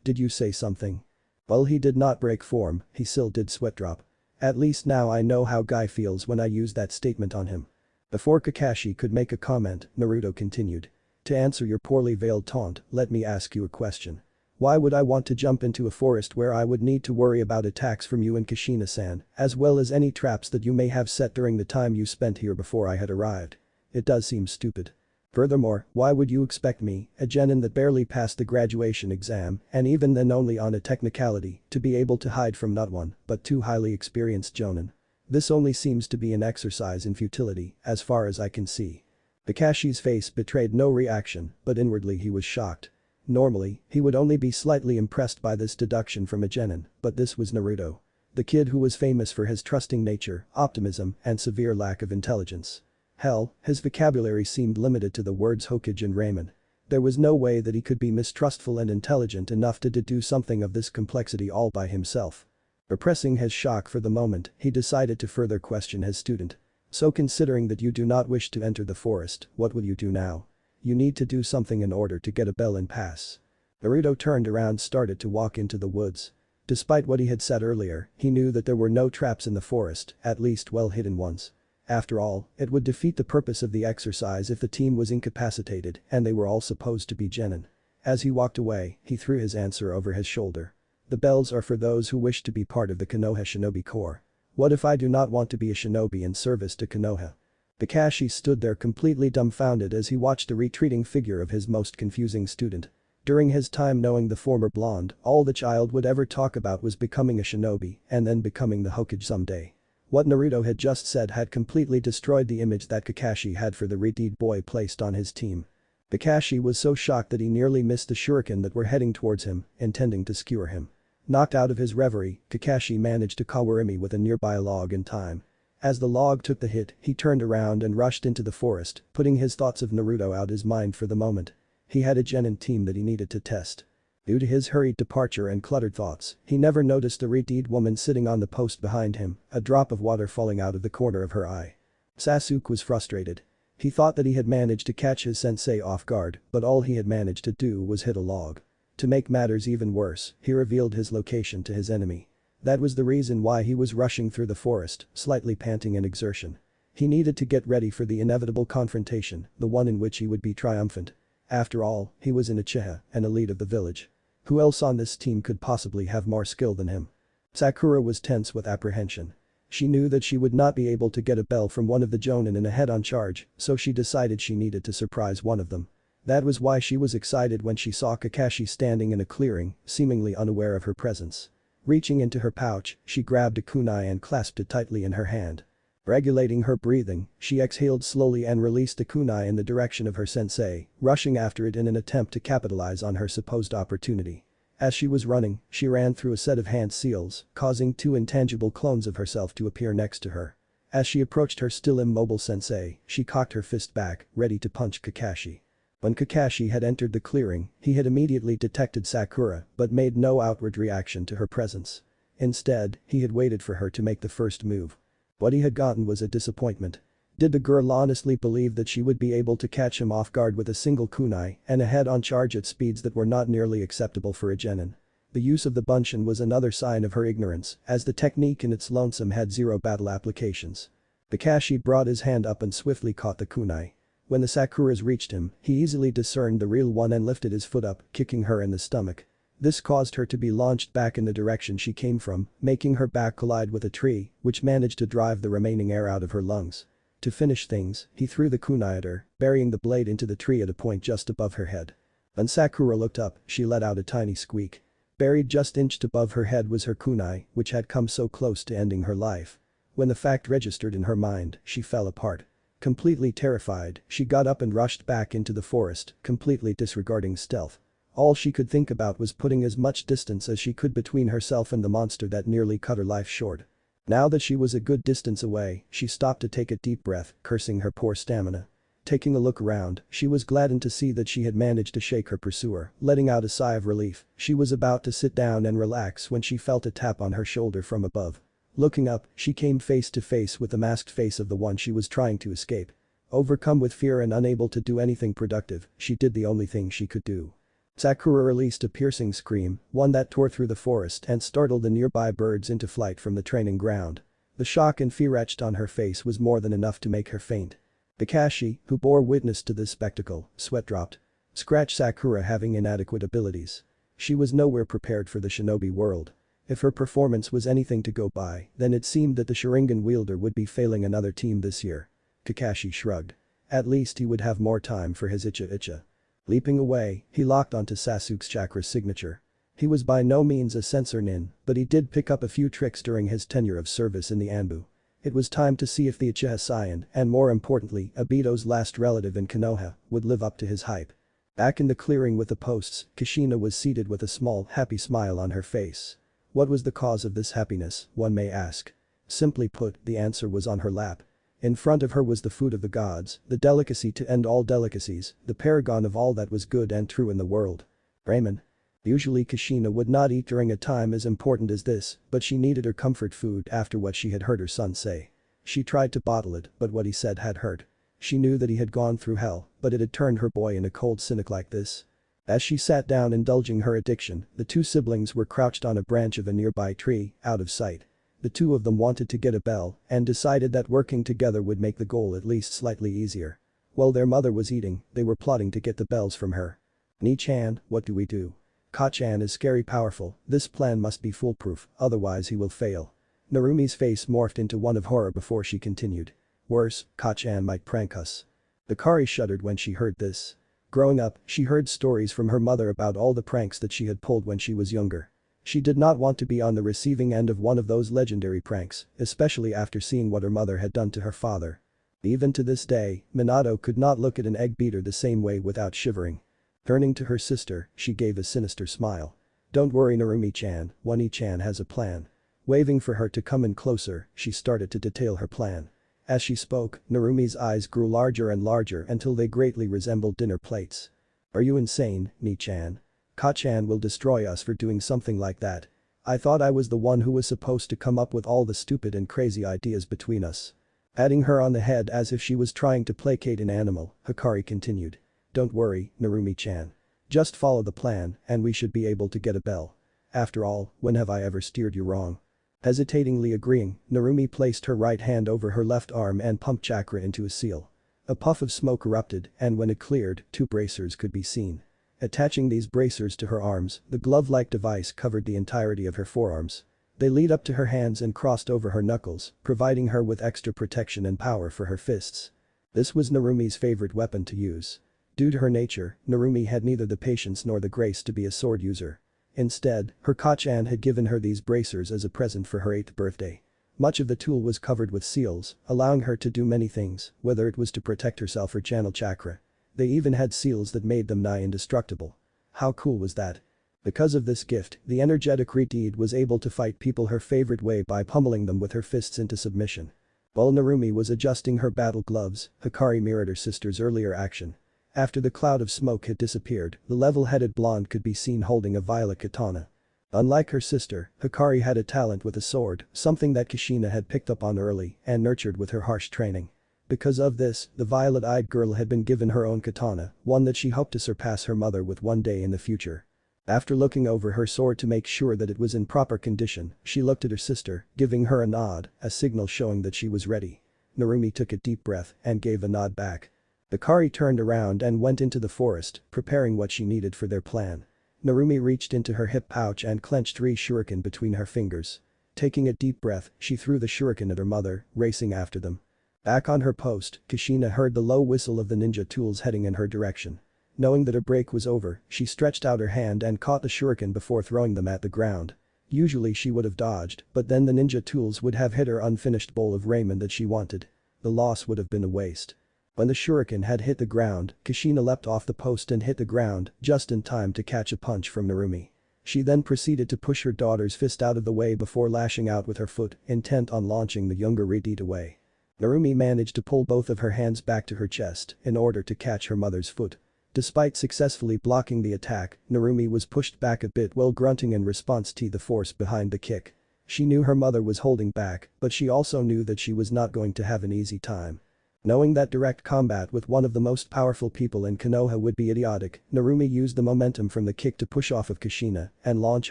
Did you say something? Well, he did not break form, he still did sweat drop. At least now I know how Guy feels when I use that statement on him. Before Kakashi could make a comment, Naruto continued. To answer your poorly veiled taunt, let me ask you a question. Why would I want to jump into a forest where I would need to worry about attacks from you and Kushina-san, as well as any traps that you may have set during the time you spent here before I had arrived? It does seem stupid. Furthermore, why would you expect me, a genin that barely passed the graduation exam, and even then only on a technicality, to be able to hide from not one, but 2 highly experienced jonin? This only seems to be an exercise in futility, as far as I can see. Kakashi's face betrayed no reaction, but inwardly he was shocked. Normally, he would only be slightly impressed by this deduction from a genin, but this was Naruto. The kid who was famous for his trusting nature, optimism, and severe lack of intelligence. Hell, his vocabulary seemed limited to the words Hokage and ramen. There was no way that he could be mistrustful and intelligent enough to deduce something of this complexity all by himself. Repressing his shock for the moment, he decided to further question his student. So considering that you do not wish to enter the forest, what will you do now? You need to do something in order to get a bell and pass. Naruto turned around started to walk into the woods. Despite what he had said earlier, he knew that there were no traps in the forest, at least well-hidden ones. After all, it would defeat the purpose of the exercise if the team was incapacitated and they were all supposed to be genin. As he walked away, he threw his answer over his shoulder. The bells are for those who wish to be part of the Konoha Shinobi Corps. What if I do not want to be a shinobi in service to Konoha? Kakashi stood there completely dumbfounded as he watched the retreating figure of his most confusing student. During his time knowing the former blonde, all the child would ever talk about was becoming a shinobi and then becoming the Hokage someday. What Naruto had just said had completely destroyed the image that Kakashi had for the redhead boy placed on his team. Kakashi was so shocked that he nearly missed the shuriken that were heading towards him, intending to skewer him. Knocked out of his reverie, Kakashi managed to Kawarimi with a nearby log in time. As the log took the hit, he turned around and rushed into the forest, putting his thoughts of Naruto out his mind for the moment. He had a genin team that he needed to test. Due to his hurried departure and cluttered thoughts, he never noticed the redhead woman sitting on the post behind him, a drop of water falling out of the corner of her eye. Sasuke was frustrated. He thought that he had managed to catch his sensei off guard, but all he had managed to do was hit a log. To make matters even worse, he revealed his location to his enemy. That was the reason why he was rushing through the forest, slightly panting in exertion. He needed to get ready for the inevitable confrontation, the one in which he would be triumphant. After all, he was an Uchiha, an elite of the village. Who else on this team could possibly have more skill than him? Sakura was tense with apprehension. She knew that she would not be able to get a bell from one of the Jonin in a head-on charge, so she decided she needed to surprise one of them. That was why she was excited when she saw Kakashi standing in a clearing, seemingly unaware of her presence. Reaching into her pouch, she grabbed a kunai and clasped it tightly in her hand. Regulating her breathing, she exhaled slowly and released the kunai in the direction of her sensei, rushing after it in an attempt to capitalize on her supposed opportunity. As she was running, she ran through a set of hand seals, causing two intangible clones of herself to appear next to her. As she approached her still immobile sensei, she cocked her fist back, ready to punch Kakashi. When Kakashi had entered the clearing, he had immediately detected Sakura but made no outward reaction to her presence. Instead, he had waited for her to make the first move. What he had gotten was a disappointment. Did the girl honestly believe that she would be able to catch him off guard with a single kunai and a head-on charge at speeds that were not nearly acceptable for a genin? The use of the bunshin was another sign of her ignorance, as the technique in its lonesome had zero battle applications. Kakashi brought his hand up and swiftly caught the kunai. When the Sakuras reached him, he easily discerned the real one and lifted his foot up, kicking her in the stomach. This caused her to be launched back in the direction she came from, making her back collide with a tree, which managed to drive the remaining air out of her lungs. To finish things, he threw the kunai at her, burying the blade into the tree at a point just above her head. When Sakura looked up, she let out a tiny squeak. Buried just inched above her head was her kunai, which had come so close to ending her life. When the fact registered in her mind, she fell apart. Completely terrified, she got up and rushed back into the forest, completely disregarding stealth. All she could think about was putting as much distance as she could between herself and the monster that nearly cut her life short. Now that she was a good distance away, she stopped to take a deep breath, cursing her poor stamina. Taking a look around, she was gladdened to see that she had managed to shake her pursuer, letting out a sigh of relief. She was about to sit down and relax when she felt a tap on her shoulder from above. Looking up, she came face to face with the masked face of the one she was trying to escape. Overcome with fear and unable to do anything productive, she did the only thing she could do. Sakura released a piercing scream, one that tore through the forest and startled the nearby birds into flight from the training ground. The shock and fear etched on her face was more than enough to make her faint. Kakashi, who bore witness to this spectacle, sweat dropped. Scratch Sakura having inadequate abilities. She was nowhere prepared for the shinobi world. If her performance was anything to go by, then it seemed that the Sharingan wielder would be failing another team this year. Kakashi shrugged. At least he would have more time for his icha. Leaping away, he locked onto Sasuke's chakra signature. He was by no means a sensor nin, but he did pick up a few tricks during his tenure of service in the Anbu. It was time to see if the Uchiha Saiyan, and more importantly, Obito's last relative in Konoha, would live up to his hype. Back in the clearing with the posts, Kushina was seated with a small, happy smile on her face. What was the cause of this happiness, one may ask. Simply put, the answer was on her lap. In front of her was the food of the gods, the delicacy to end all delicacies, the paragon of all that was good and true in the world. Ramen. Usually Kushina would not eat during a time as important as this, but she needed her comfort food after what she had heard her son say. She tried to bottle it, but what he said had hurt. She knew that he had gone through hell, but it had turned her boy into a cold cynic like this. As she sat down indulging her addiction, the two siblings were crouched on a branch of a nearby tree, out of sight. The two of them wanted to get a bell and decided that working together would make the goal at least slightly easier. While their mother was eating, they were plotting to get the bells from her. Ni-chan, what do we do? Ka-chan is scary powerful, this plan must be foolproof, otherwise he will fail. Narumi's face morphed into one of horror before she continued. Worse, Ka-chan might prank us. Hikari shuddered when she heard this. Growing up, she heard stories from her mother about all the pranks that she had pulled when she was younger. She did not want to be on the receiving end of one of those legendary pranks, especially after seeing what her mother had done to her father. Even to this day, Minato could not look at an egg beater the same way without shivering. Turning to her sister, she gave a sinister smile. "Don't worry Narumi-chan, Wani-chan has a plan." Waving for her to come in closer, she started to detail her plan. As she spoke, Narumi's eyes grew larger and larger until they greatly resembled dinner plates. "Are you insane, Ni-chan? Ka-chan will destroy us for doing something like that. I thought I was the one who was supposed to come up with all the stupid and crazy ideas between us." Patting her on the head as if she was trying to placate an animal, Hikari continued. "Don't worry, Narumi-chan. Just follow the plan and we should be able to get a bell. After all, when have I ever steered you wrong?" Hesitatingly agreeing, Narumi placed her right hand over her left arm and pumped chakra into a seal. A puff of smoke erupted and when it cleared, 2 bracers could be seen. Attaching these bracers to her arms, the glove-like device covered the entirety of her forearms. They lead up to her hands and crossed over her knuckles, providing her with extra protection and power for her fists. This was Narumi's favorite weapon to use. Due to her nature, Narumi had neither the patience nor the grace to be a sword user. Instead, her Ka-chan had given her these bracers as a present for her 8th birthday. Much of the tool was covered with seals, allowing her to do many things, whether it was to protect herself or channel chakra. They even had seals that made them nigh indestructible. How cool was that? Because of this gift, the energetic Redeed was able to fight people her favorite way by pummeling them with her fists into submission. While Narumi was adjusting her battle gloves, Hikari mirrored her sister's earlier action. After the cloud of smoke had disappeared, the level-headed blonde could be seen holding a violet katana. Unlike her sister, Hikari had a talent with a sword, something that Kushina had picked up on early and nurtured with her harsh training. Because of this, the violet-eyed girl had been given her own katana, one that she hoped to surpass her mother with one day in the future. After looking over her sword to make sure that it was in proper condition, she looked at her sister, giving her a nod, a signal showing that she was ready. Narumi took a deep breath and gave a nod back. Hikari turned around and went into the forest, preparing what she needed for their plan. Narumi reached into her hip pouch and clenched 3 shuriken between her fingers. Taking a deep breath, she threw the shuriken at her mother, racing after them. Back on her post, Kushina heard the low whistle of the ninja tools heading in her direction. Knowing that her break was over, she stretched out her hand and caught the shuriken before throwing them at the ground. Usually she would have dodged, but then the ninja tools would have hit her unfinished bowl of ramen that she wanted. The loss would have been a waste. When the shuriken had hit the ground, Kushina leapt off the post and hit the ground, just in time to catch a punch from Narumi. She then proceeded to push her daughter's fist out of the way before lashing out with her foot, intent on launching the younger Redeed away. Narumi managed to pull both of her hands back to her chest in order to catch her mother's foot. Despite successfully blocking the attack, Narumi was pushed back a bit while grunting in response to the force behind the kick. She knew her mother was holding back, but she also knew that she was not going to have an easy time. Knowing that direct combat with one of the most powerful people in Konoha would be idiotic, Narumi used the momentum from the kick to push off of Kushina and launch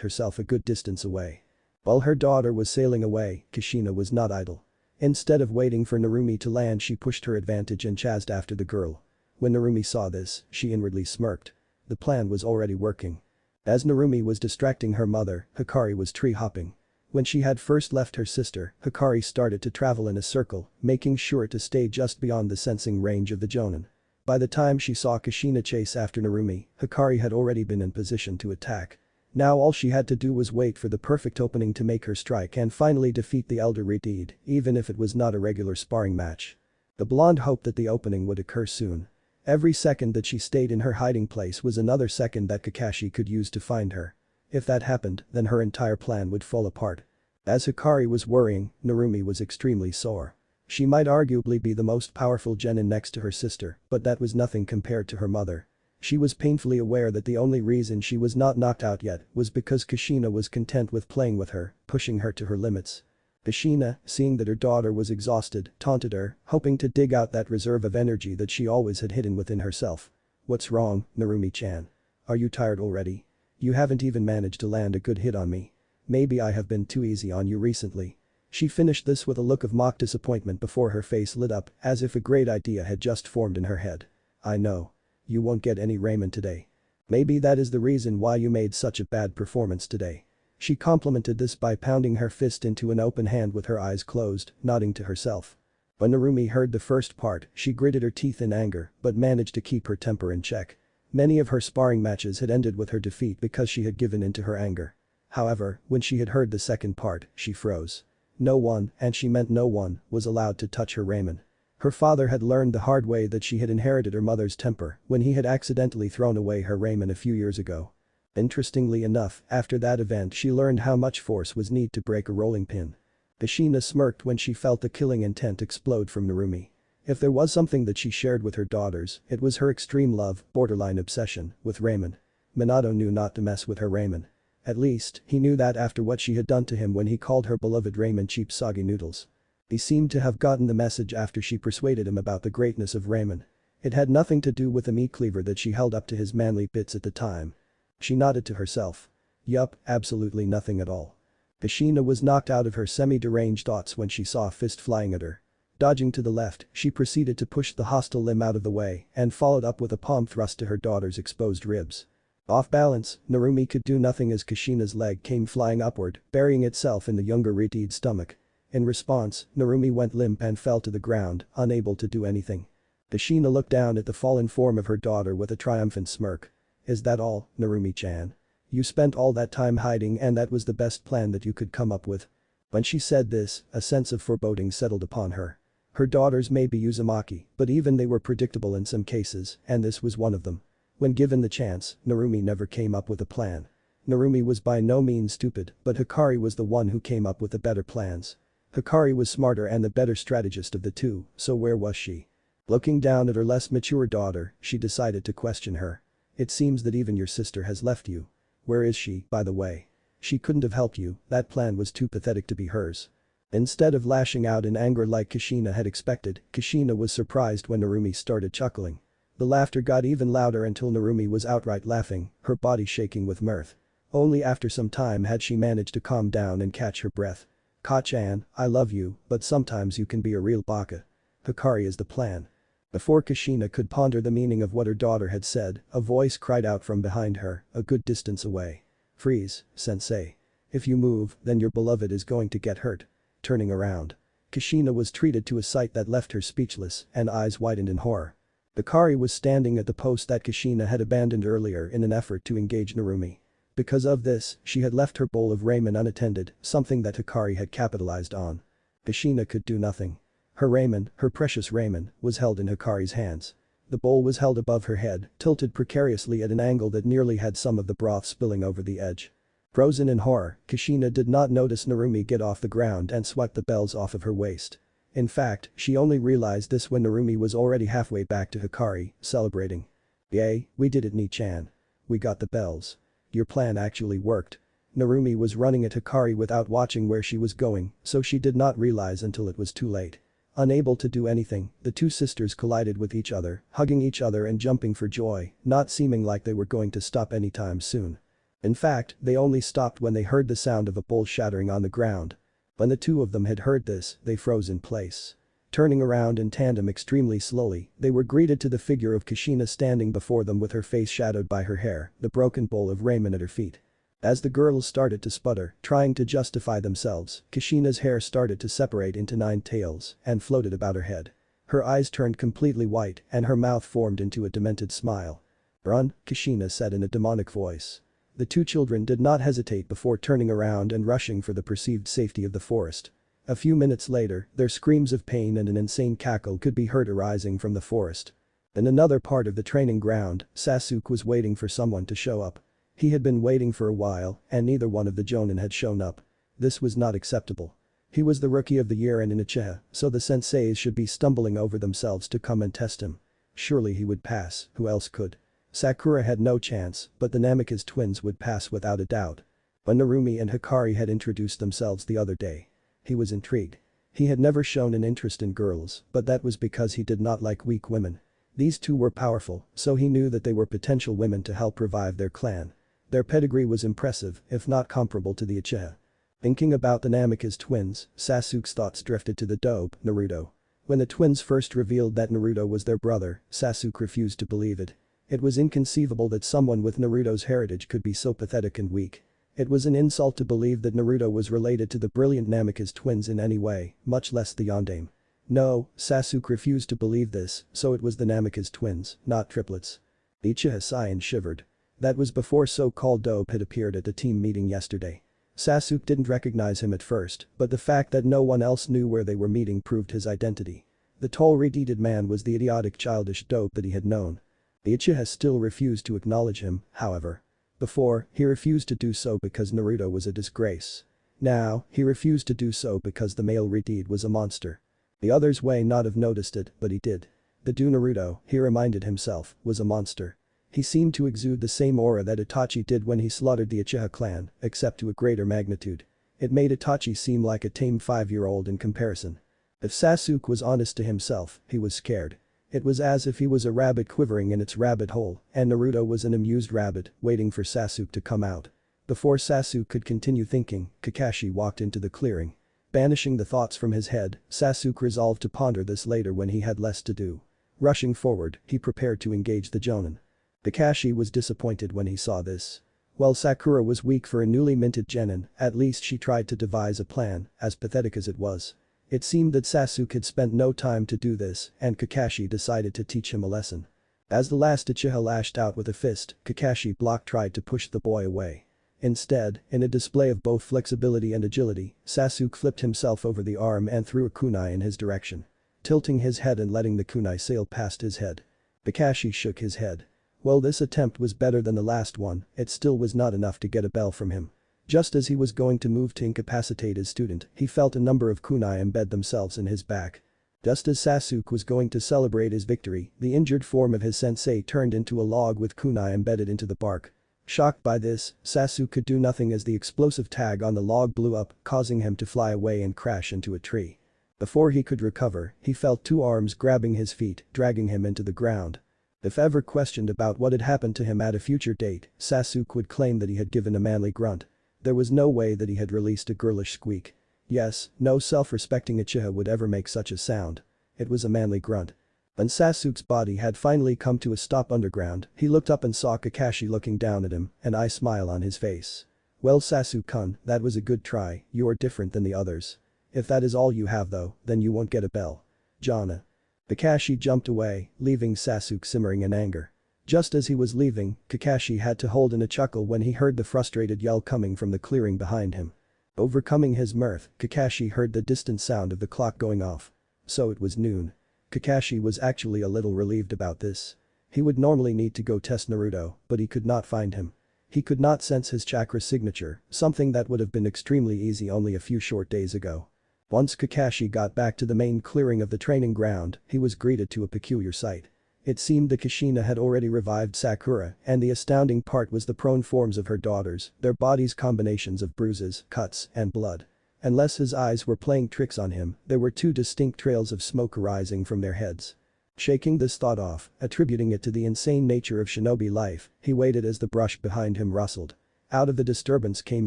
herself a good distance away. While her daughter was sailing away, Kushina was not idle. Instead of waiting for Narumi to land, she pushed her advantage and chased after the girl. When Narumi saw this, she inwardly smirked. The plan was already working. As Narumi was distracting her mother, Hikari was tree hopping. When she had first left her sister, Hikari started to travel in a circle, making sure to stay just beyond the sensing range of the Jonin. By the time she saw Kushina chase after Narumi, Hikari had already been in position to attack. Now all she had to do was wait for the perfect opening to make her strike and finally defeat the elder Redeed, even if it was not a regular sparring match. The blonde hoped that the opening would occur soon. Every second that she stayed in her hiding place was another second that Kakashi could use to find her. If that happened, then her entire plan would fall apart. As Hikari was worrying, Narumi was extremely sore. She might arguably be the most powerful genin next to her sister, but that was nothing compared to her mother. She was painfully aware that the only reason she was not knocked out yet was because Kushina was content with playing with her, pushing her to her limits. Kushina, seeing that her daughter was exhausted, taunted her, hoping to dig out that reserve of energy that she always had hidden within herself. "What's wrong, Narumi-chan? Are you tired already? You haven't even managed to land a good hit on me. Maybe I have been too easy on you recently." She finished this with a look of mock disappointment before her face lit up, as if a great idea had just formed in her head. "I know. You won't get any ramen today. Maybe that is the reason why you made such a bad performance today." She complimented this by pounding her fist into an open hand with her eyes closed, nodding to herself. When Narumi heard the first part, she gritted her teeth in anger but managed to keep her temper in check. Many of her sparring matches had ended with her defeat because she had given in to her anger. However, when she had heard the second part, she froze. No one, and she meant no one, was allowed to touch her ramen. Her father had learned the hard way that she had inherited her mother's temper when he had accidentally thrown away her ramen a few years ago. Interestingly enough, after that event she learned how much force was needed to break a rolling pin. Kushina smirked when she felt the killing intent explode from Narumi. If there was something that she shared with her daughters, it was her extreme love, borderline obsession, with ramen. Minato knew not to mess with her ramen. At least, he knew that after what she had done to him when he called her beloved ramen cheap soggy noodles. He seemed to have gotten the message after she persuaded him about the greatness of ramen. It had nothing to do with the meat cleaver that she held up to his manly bits at the time. She nodded to herself. Yup, absolutely nothing at all. Kushina was knocked out of her semi-deranged thoughts when she saw a fist flying at her. Dodging to the left, she proceeded to push the hostile limb out of the way and followed up with a palm thrust to her daughter's exposed ribs. Off balance, Narumi could do nothing as Kushina's leg came flying upward, burying itself in the younger Riti's stomach. In response, Narumi went limp and fell to the ground, unable to do anything. Kushina looked down at the fallen form of her daughter with a triumphant smirk. "Is that all, Narumi-chan? You spent all that time hiding and that was the best plan that you could come up with?" When she said this, a sense of foreboding settled upon her. Her daughters may be Uzumaki, but even they were predictable in some cases, and this was one of them. When given the chance, Narumi never came up with a plan. Narumi was by no means stupid, but Hikari was the one who came up with the better plans. Hikari was smarter and the better strategist of the two, so where was she? Looking down at her less mature daughter, she decided to question her. "It seems that even your sister has left you. Where is she, by the way? She couldn't have helped you, that plan was too pathetic to be hers." Instead of lashing out in anger like Kushina had expected, Kushina was surprised when Narumi started chuckling. The laughter got even louder until Narumi was outright laughing, her body shaking with mirth. Only after some time had she managed to calm down and catch her breath. "Ka-chan, I love you, but sometimes you can be a real baka. Hikari is the plan." Before Kushina could ponder the meaning of what her daughter had said, a voice cried out from behind her, a good distance away. "Freeze, sensei. If you move, then your beloved is going to get hurt." Turning around. Kushina was treated to a sight that left her speechless and eyes widened in horror. Hikari was standing at the post that Kushina had abandoned earlier in an effort to engage Narumi. Because of this, she had left her bowl of ramen unattended, something that Hikari had capitalized on. Kushina could do nothing. Her ramen, her precious ramen, was held in Hikari's hands. The bowl was held above her head, tilted precariously at an angle that nearly had some of the broth spilling over the edge. Frozen in horror, Kushina did not notice Narumi get off the ground and swipe the bells off of her waist. In fact, she only realized this when Narumi was already halfway back to Hikari, celebrating. "Yay, we did it, Ni-chan. We got the bells. Your plan actually worked." Narumi was running at Hikari without watching where she was going, so she did not realize until it was too late. Unable to do anything, the two sisters collided with each other, hugging each other and jumping for joy, not seeming like they were going to stop anytime soon. In fact, they only stopped when they heard the sound of a bowl shattering on the ground. When the two of them had heard this, they froze in place. Turning around in tandem extremely slowly, they were greeted to the figure of Kushina standing before them with her face shadowed by her hair, the broken bowl of ramen at her feet. As the girls started to sputter, trying to justify themselves, Kushina's hair started to separate into 9 tails and floated about her head. Her eyes turned completely white and her mouth formed into a demented smile. "Run," Kushina said in a demonic voice. The two children did not hesitate before turning around and rushing for the perceived safety of the forest. A few minutes later, their screams of pain and an insane cackle could be heard arising from the forest. In another part of the training ground, Sasuke was waiting for someone to show up. He had been waiting for a while, and neither one of the Jonin had shown up. This was not acceptable. He was the rookie of the year and in Uchiha, so the senseis should be stumbling over themselves to come and test him. Surely he would pass, who else could? Sakura had no chance, but the Namikaze twins would pass without a doubt. When Narumi and Hikari had introduced themselves the other day, he was intrigued. He had never shown an interest in girls, but that was because he did not like weak women. These two were powerful, so he knew that they were potential women to help revive their clan. Their pedigree was impressive, if not comparable to the Uchiha. Thinking about the Namikaze twins, Sasuke's thoughts drifted to the dope, Naruto. When the twins first revealed that Naruto was their brother, Sasuke refused to believe it. It was inconceivable that someone with Naruto's heritage could be so pathetic and weak. It was an insult to believe that Naruto was related to the brilliant Namikaze twins in any way, much less the Yondaime. No, Sasuke refused to believe this, so it was the Namikaze twins, not triplets. Uchiha Saiyan shivered. That was before so-called dope had appeared at the team meeting yesterday. Sasuke didn't recognize him at first, but the fact that no one else knew where they were meeting proved his identity. The tall red-headed man was the idiotic childish dope that he had known. Uchiha still refused to acknowledge him, however. Before, he refused to do so because Naruto was a disgrace. Now, he refused to do so because the male red-head was a monster. The others may not have noticed it, but he did. The Naruto, he reminded himself, was a monster. He seemed to exude the same aura that Itachi did when he slaughtered the Uchiha clan, except to a greater magnitude. It made Itachi seem like a tame 5-year-old in comparison. If Sasuke was honest to himself, he was scared. It was as if he was a rabbit quivering in its rabbit hole, and Naruto was an amused rabbit, waiting for Sasuke to come out. Before Sasuke could continue thinking, Kakashi walked into the clearing. Banishing the thoughts from his head, Sasuke resolved to ponder this later when he had less to do. Rushing forward, he prepared to engage the Jonin. Kakashi was disappointed when he saw this. While Sakura was weak for a newly minted genin, at least she tried to devise a plan, as pathetic as it was. It seemed that Sasuke had spent no time to do this, and Kakashi decided to teach him a lesson. As the last Uchiha lashed out with a fist, Kakashi tried to push the boy away. Instead, in a display of both flexibility and agility, Sasuke flipped himself over the arm and threw a kunai in his direction. Tilting his head and letting the kunai sail past his head. Kakashi shook his head. While this attempt was better than the last one, it still was not enough to get a bell from him. Just as he was going to move to incapacitate his student, he felt a number of kunai embed themselves in his back. Just as Sasuke was going to celebrate his victory, the injured form of his sensei turned into a log with kunai embedded into the bark. Shocked by this, Sasuke could do nothing as the explosive tag on the log blew up, causing him to fly away and crash into a tree. Before he could recover, he felt two arms grabbing his feet, dragging him into the ground. If ever questioned about what had happened to him at a future date, Sasuke would claim that he had given a manly grunt. There was no way that he had released a girlish squeak. Yes, no self-respecting Uchiha would ever make such a sound. It was a manly grunt. When Sasuke's body had finally come to a stop underground, he looked up and saw Kakashi looking down at him, an eye smile on his face. Well Sasuke-kun, that was a good try, you are different than the others. If that is all you have though, then you won't get a bell. Jana. Kakashi jumped away, leaving Sasuke simmering in anger. Just as he was leaving, Kakashi had to hold in a chuckle when he heard the frustrated yell coming from the clearing behind him. Overcoming his mirth, Kakashi heard the distant sound of the clock going off. So it was noon. Kakashi was actually a little relieved about this. He would normally need to go test Naruto, but he could not find him. He could not sense his chakra signature, something that would have been extremely easy only a few short days ago. Once Kakashi got back to the main clearing of the training ground, he was greeted to a peculiar sight. It seemed that Kushina had already revived Sakura, and the astounding part was the prone forms of her daughters, their bodies combinations of bruises, cuts, and blood. Unless his eyes were playing tricks on him, there were two distinct trails of smoke arising from their heads. Shaking this thought off, attributing it to the insane nature of shinobi life, he waited as the brush behind him rustled. Out of the disturbance came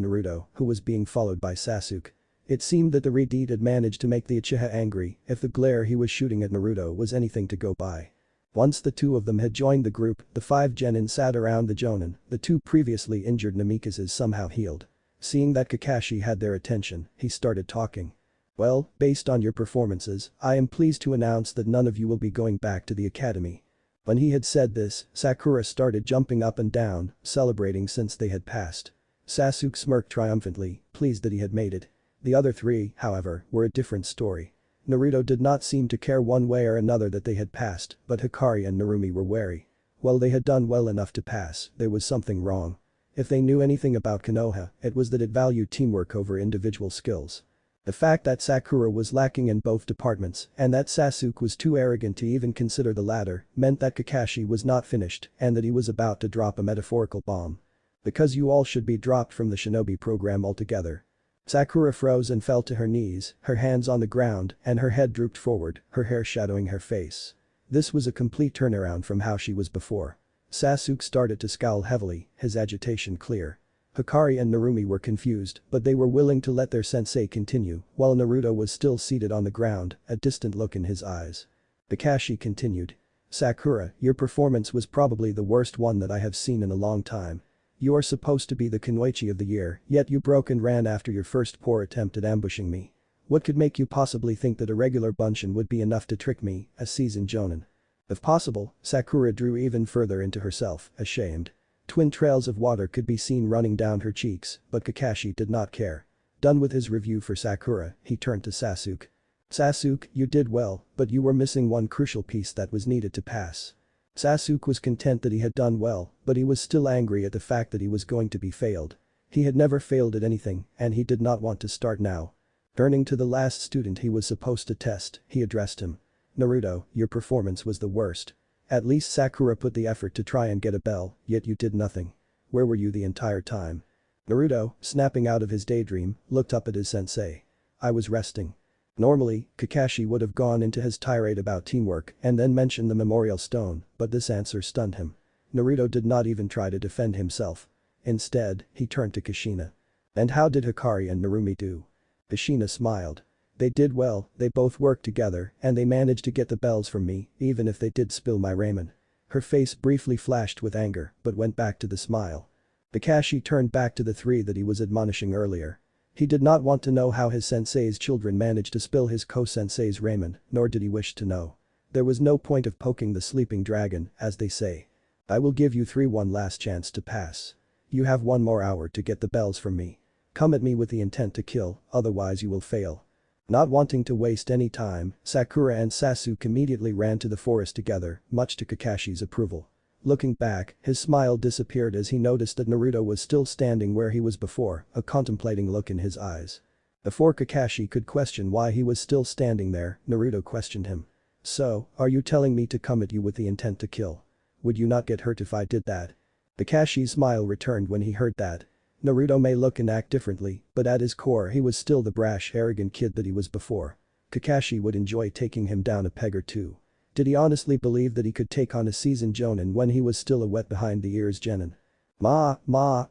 Naruto, who was being followed by Sasuke. It seemed that the Red-Deed had managed to make the Uchiha angry if the glare he was shooting at Naruto was anything to go by. Once the two of them had joined the group, the 5 genin sat around the Jonin, the 2 previously injured Namikazes somehow healed. Seeing that Kakashi had their attention, he started talking. Well, based on your performances, I am pleased to announce that none of you will be going back to the academy. When he had said this, Sakura started jumping up and down, celebrating since they had passed. Sasuke smirked triumphantly, pleased that he had made it. The other 3, however, were a different story. Naruto did not seem to care one way or another that they had passed, but Hikari and Narumi were wary. While they had done well enough to pass, there was something wrong. If they knew anything about Konoha, it was that it valued teamwork over individual skills. The fact that Sakura was lacking in both departments and that Sasuke was too arrogant to even consider the latter meant that Kakashi was not finished and that he was about to drop a metaphorical bomb. Because you all should be dropped from the shinobi program altogether. Sakura froze and fell to her knees, her hands on the ground and her head drooped forward, her hair shadowing her face. This was a complete turnaround from how she was before. Sasuke started to scowl heavily, his agitation clear. Hikari and Narumi were confused, but they were willing to let their sensei continue, while Naruto was still seated on the ground, a distant look in his eyes. Kakashi continued. Sakura, your performance was probably the worst one that I have seen in a long time. You are supposed to be the Kunoichi of the year, yet you broke and ran after your first poor attempt at ambushing me. What could make you possibly think that a regular bunshin would be enough to trick me, a seasoned jonin? If possible, Sakura drew even further into herself, ashamed. Twin trails of water could be seen running down her cheeks, but Kakashi did not care. Done with his review for Sakura, he turned to Sasuke. Sasuke, you did well, but you were missing one crucial piece that was needed to pass. Sasuke was content that he had done well, but he was still angry at the fact that he was going to be failed. He had never failed at anything, and he did not want to start now. Turning to the last student he was supposed to test, he addressed him. Naruto, your performance was the worst. At least Sakura put the effort to try and get a bell, yet you did nothing. Where were you the entire time? Naruto, snapping out of his daydream, looked up at his sensei. I was resting. Normally, Kakashi would have gone into his tirade about teamwork and then mentioned the memorial stone, but this answer stunned him. Naruto did not even try to defend himself. Instead, he turned to Kushina. And how did Hikari and Narumi do? Kushina smiled. They did well, they both worked together and they managed to get the bells from me, even if they did spill my ramen. Her face briefly flashed with anger, but went back to the smile. Kakashi turned back to the three that he was admonishing earlier. He did not want to know how his sensei's children managed to spill his ko-sensei's ramen, nor did he wish to know. There was no point of poking the sleeping dragon, as they say. I will give you three one last chance to pass. You have 1 more hour to get the bells from me. Come at me with the intent to kill, otherwise you will fail. Not wanting to waste any time, Sakura and Sasuke immediately ran to the forest together, much to Kakashi's approval. Looking back, his smile disappeared as he noticed that Naruto was still standing where he was before, a contemplating look in his eyes. Before Kakashi could question why he was still standing there, Naruto questioned him. So, are you telling me to come at you with the intent to kill? Would you not get hurt if I did that? Kakashi's smile returned when he heard that. Naruto may look and act differently, but at his core he was still the brash, arrogant kid that he was before. Kakashi would enjoy taking him down a peg or two. Did he honestly believe that he could take on a seasoned jonin when he was still a wet behind the ears genin? Ma,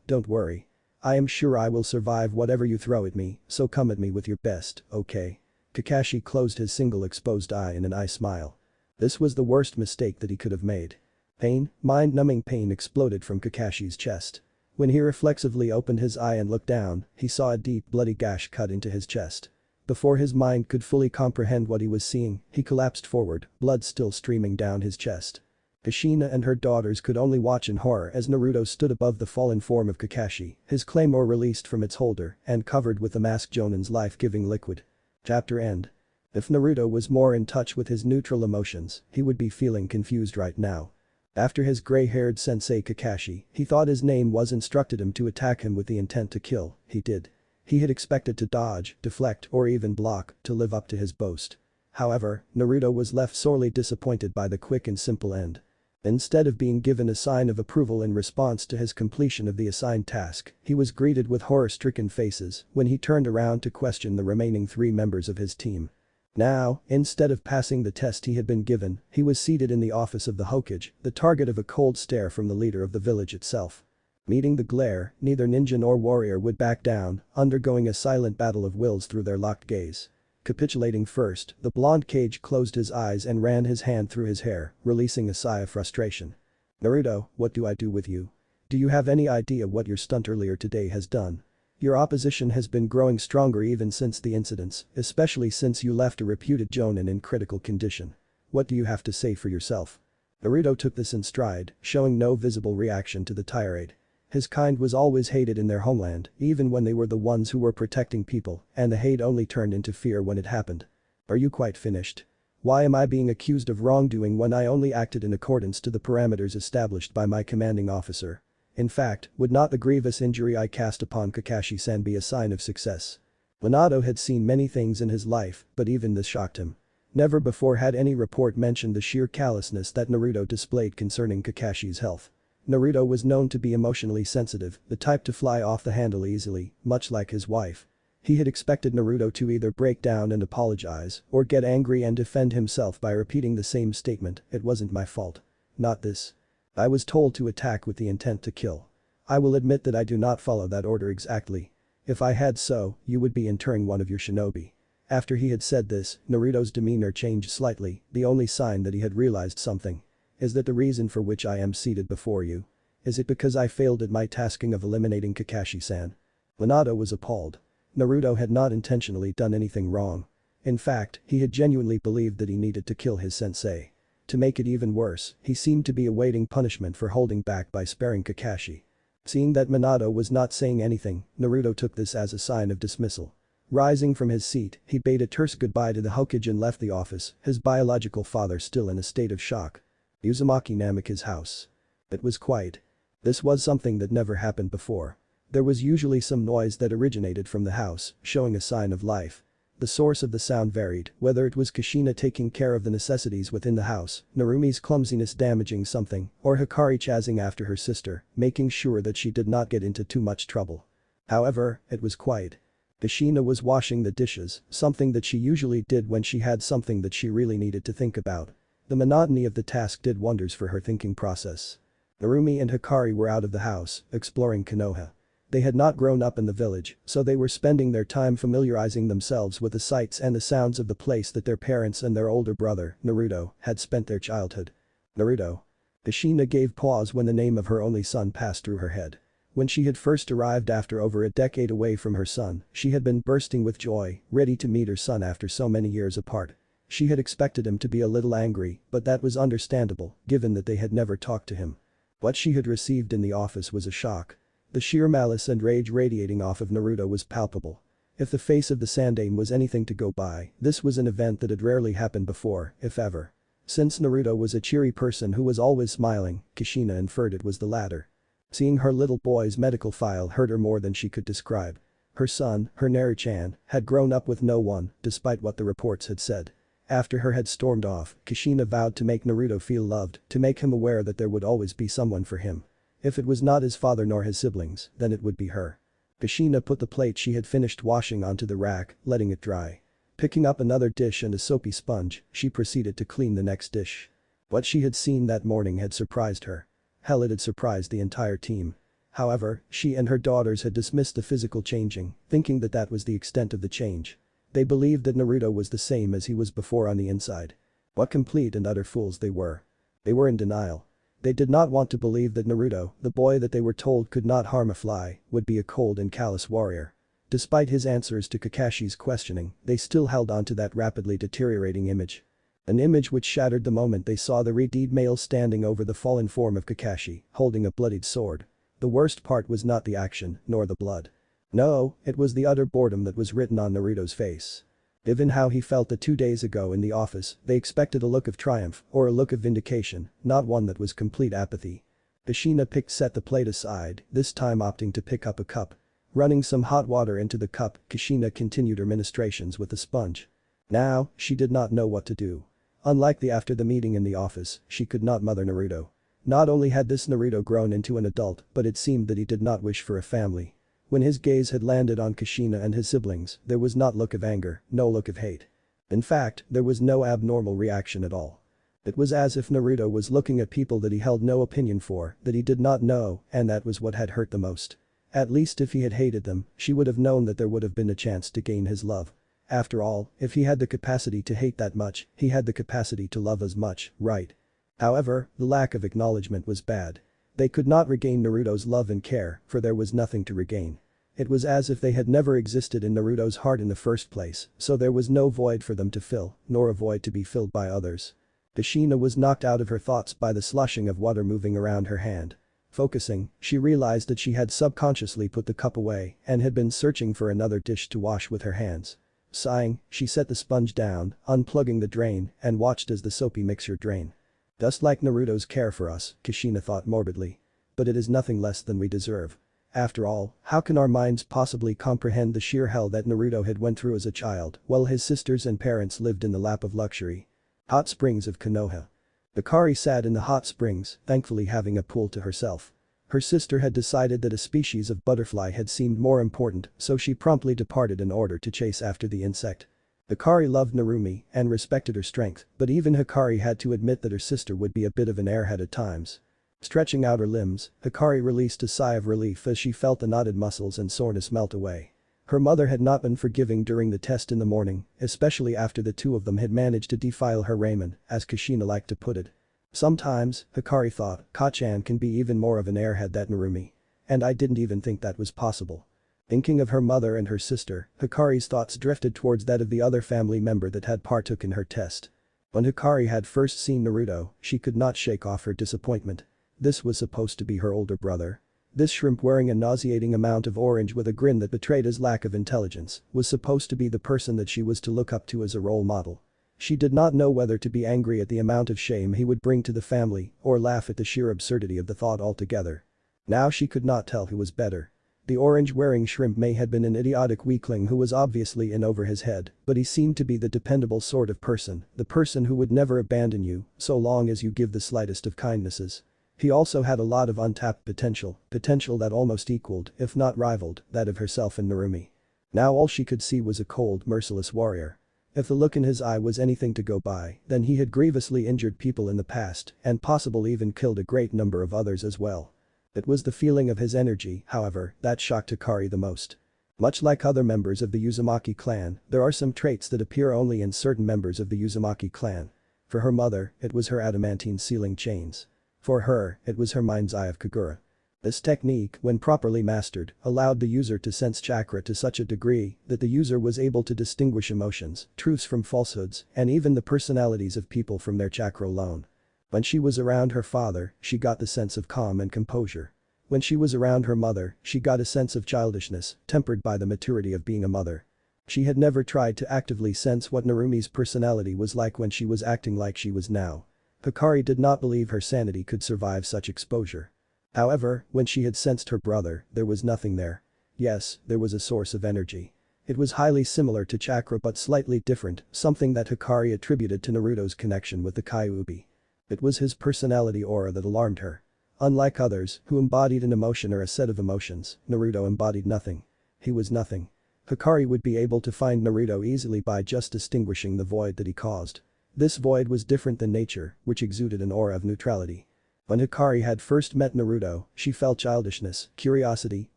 don't worry. I am sure I will survive whatever you throw at me, so come at me with your best, okay? Kakashi closed his single exposed eye in an eye smile. This was the worst mistake that he could have made. Pain, mind-numbing pain exploded from Kakashi's chest. When he reflexively opened his eye and looked down, he saw a deep bloody gash cut into his chest. Before his mind could fully comprehend what he was seeing, he collapsed forward, blood still streaming down his chest. Kushina and her daughters could only watch in horror as Naruto stood above the fallen form of Kakashi, his claymore released from its holder and covered with the masked Jonin's life-giving liquid. Chapter end. If Naruto was more in touch with his neutral emotions, he would be feeling confused right now. After his gray-haired sensei Kakashi, he thought his name was instructed him to attack him with the intent to kill, he did. He had expected to dodge, deflect or even block to live up to his boast. However, Naruto was left sorely disappointed by the quick and simple end. Instead of being given a sign of approval in response to his completion of the assigned task, he was greeted with horror-stricken faces when he turned around to question the remaining 3 members of his team. Now, instead of passing the test he had been given, he was seated in the office of the Hokage, the target of a cold stare from the leader of the village itself. Meeting the glare, neither ninja nor warrior would back down, undergoing a silent battle of wills through their locked gaze. Capitulating first, the blonde Kage closed his eyes and ran his hand through his hair, releasing a sigh of frustration. Naruto, what do I do with you? Do you have any idea what your stunt earlier today has done? Your opposition has been growing stronger even since the incidents, especially since you left a reputed jonin in critical condition. What do you have to say for yourself? Naruto took this in stride, showing no visible reaction to the tirade. His kind was always hated in their homeland, even when they were the ones who were protecting people, and the hate only turned into fear when it happened. Are you quite finished? Why am I being accused of wrongdoing when I only acted in accordance to the parameters established by my commanding officer? In fact, would not the grievous injury I cast upon Kakashi-san be a sign of success? Minato had seen many things in his life, but even this shocked him. Never before had any report mentioned the sheer callousness that Naruto displayed concerning Kakashi's health. Naruto was known to be emotionally sensitive, the type to fly off the handle easily, much like his wife. He had expected Naruto to either break down and apologize or get angry and defend himself by repeating the same statement, "It wasn't my fault. Not this. I was told to attack with the intent to kill. I will admit that I do not follow that order exactly. If I had so, you would be interring one of your shinobi." After he had said this, Naruto's demeanor changed slightly, the only sign that he had realized something. Is that the reason for which I am seated before you? Is it because I failed at my tasking of eliminating Kakashi-san? Minato was appalled. Naruto had not intentionally done anything wrong. In fact, he had genuinely believed that he needed to kill his sensei. To make it even worse, he seemed to be awaiting punishment for holding back by sparing Kakashi. Seeing that Minato was not saying anything, Naruto took this as a sign of dismissal. Rising from his seat, he bade a terse goodbye to the Hokage and left the office, his biological father still in a state of shock. Uzumaki Namika's house. It was quiet. This was something that never happened before. There was usually some noise that originated from the house, showing a sign of life. The source of the sound varied, whether it was Kushina taking care of the necessities within the house, Narumi's clumsiness damaging something, or Hikari chasing after her sister, making sure that she did not get into too much trouble. However, it was quiet. Kushina was washing the dishes, something that she usually did when she had something that she really needed to think about. The monotony of the task did wonders for her thinking process. Narumi and Hikari were out of the house, exploring Konoha. They had not grown up in the village, so they were spending their time familiarizing themselves with the sights and the sounds of the place that their parents and their older brother, Naruto, had spent their childhood. Naruto. Kushina gave pause when the name of her only son passed through her head. When she had first arrived after over a decade away from her son, she had been bursting with joy, ready to meet her son after so many years apart. She had expected him to be a little angry, but that was understandable, given that they had never talked to him. What she had received in the office was a shock. The sheer malice and rage radiating off of Naruto was palpable. If the face of the Sandaime was anything to go by, this was an event that had rarely happened before, if ever. Since Naruto was a cheery person who was always smiling, Kushina inferred it was the latter. Seeing her little boy's medical file hurt her more than she could describe. Her son, her Naru-chan, had grown up with no one, despite what the reports had said. After her had stormed off, Kushina vowed to make Naruto feel loved, to make him aware that there would always be someone for him. If it was not his father nor his siblings, then it would be her. Kushina put the plate she had finished washing onto the rack, letting it dry. Picking up another dish and a soapy sponge, she proceeded to clean the next dish. What she had seen that morning had surprised her. Hell, it had surprised the entire team. However, she and her daughters had dismissed the physical changing, thinking that that was the extent of the change. They believed that Naruto was the same as he was before on the inside. What complete and utter fools they were. They were in denial. They did not want to believe that Naruto, the boy that they were told could not harm a fly, would be a cold and callous warrior. Despite his answers to Kakashi's questioning, they still held on to that rapidly deteriorating image. An image which shattered the moment they saw the red-deed male standing over the fallen form of Kakashi, holding a bloodied sword. The worst part was not the action, nor the blood. No, it was the utter boredom that was written on Naruto's face. Given how he felt the 2 days ago in the office, they expected a look of triumph, or a look of vindication, not one that was complete apathy. Kushina set the plate aside, this time opting to pick up a cup. Running some hot water into the cup, Kushina continued her ministrations with a sponge. Now, she did not know what to do. Unlike after the meeting in the office, she could not mother Naruto. Not only had this Naruto grown into an adult, but it seemed that he did not wish for a family. When his gaze had landed on Kushina and his siblings, there was not look of anger, no look of hate. In fact, there was no abnormal reaction at all. It was as if Naruto was looking at people that he held no opinion for, that he did not know, and that was what had hurt the most. At least if he had hated them, she would have known that there would have been a chance to gain his love. After all, if he had the capacity to hate that much, he had the capacity to love as much, right? However, the lack of acknowledgement was bad. They could not regain Naruto's love and care, for there was nothing to regain. It was as if they had never existed in Naruto's heart in the first place, so there was no void for them to fill, nor a void to be filled by others. Kushina was knocked out of her thoughts by the sloshing of water moving around her hand. Focusing, she realized that she had subconsciously put the cup away and had been searching for another dish to wash with her hands. Sighing, she set the sponge down, unplugging the drain, and watched as the soapy mixture drained. Just like Naruto's care for us, Kushina thought morbidly. But it is nothing less than we deserve. After all, how can our minds possibly comprehend the sheer hell that Naruto had went through as a child while his sisters and parents lived in the lap of luxury? Hot springs of Konoha. Hikari sat in the hot springs, thankfully having a pool to herself. Her sister had decided that a species of butterfly had seemed more important, so she promptly departed in order to chase after the insect. Hikari loved Narumi and respected her strength, but even Hikari had to admit that her sister would be a bit of an airhead at times. Stretching out her limbs, Hikari released a sigh of relief as she felt the knotted muscles and soreness melt away. Her mother had not been forgiving during the test in the morning, especially after the two of them had managed to defile her ramen, as Kushina liked to put it. Sometimes, Hikari thought, Kachan can be even more of an airhead than Narumi. And I didn't even think that was possible. Thinking of her mother and her sister, Hikari's thoughts drifted towards that of the other family member that had partook in her test. When Hikari had first seen Naruto, she could not shake off her disappointment. This was supposed to be her older brother. This shrimp wearing a nauseating amount of orange with a grin that betrayed his lack of intelligence was supposed to be the person that she was to look up to as a role model. She did not know whether to be angry at the amount of shame he would bring to the family or laugh at the sheer absurdity of the thought altogether. Now she could not tell who was better. The orange-wearing shrimp may have been an idiotic weakling who was obviously in over his head, but he seemed to be the dependable sort of person, the person who would never abandon you so long as you give the slightest of kindnesses. He also had a lot of untapped potential that almost equaled, if not rivaled, that of herself and Narumi. Now all she could see was a cold, merciless warrior. If the look in his eye was anything to go by, then he had grievously injured people in the past and possibly even killed a great number of others as well. It was the feeling of his energy, however, that shocked Hikari the most. Much like other members of the Uzumaki clan, there are some traits that appear only in certain members of the Uzumaki clan. For her mother, it was her adamantine sealing chains. For her, it was her mind's eye of Kagura. This technique, when properly mastered, allowed the user to sense chakra to such a degree that the user was able to distinguish emotions, truths from falsehoods, and even the personalities of people from their chakra alone. When she was around her father, she got the sense of calm and composure. When she was around her mother, she got a sense of childishness, tempered by the maturity of being a mother. She had never tried to actively sense what Narumi's personality was like when she was acting like she was now. Hikari did not believe her sanity could survive such exposure. However, when she had sensed her brother, there was nothing there. Yes, there was a source of energy. It was highly similar to chakra but slightly different, something that Hikari attributed to Naruto's connection with the Kyuubi. It was his personality aura that alarmed her. Unlike others, who embodied an emotion or a set of emotions, Naruto embodied nothing. He was nothing. Hikari would be able to find Naruto easily by just distinguishing the void that he caused. This void was different than nature, which exuded an aura of neutrality. When Hikari had first met Naruto, she felt childishness, curiosity,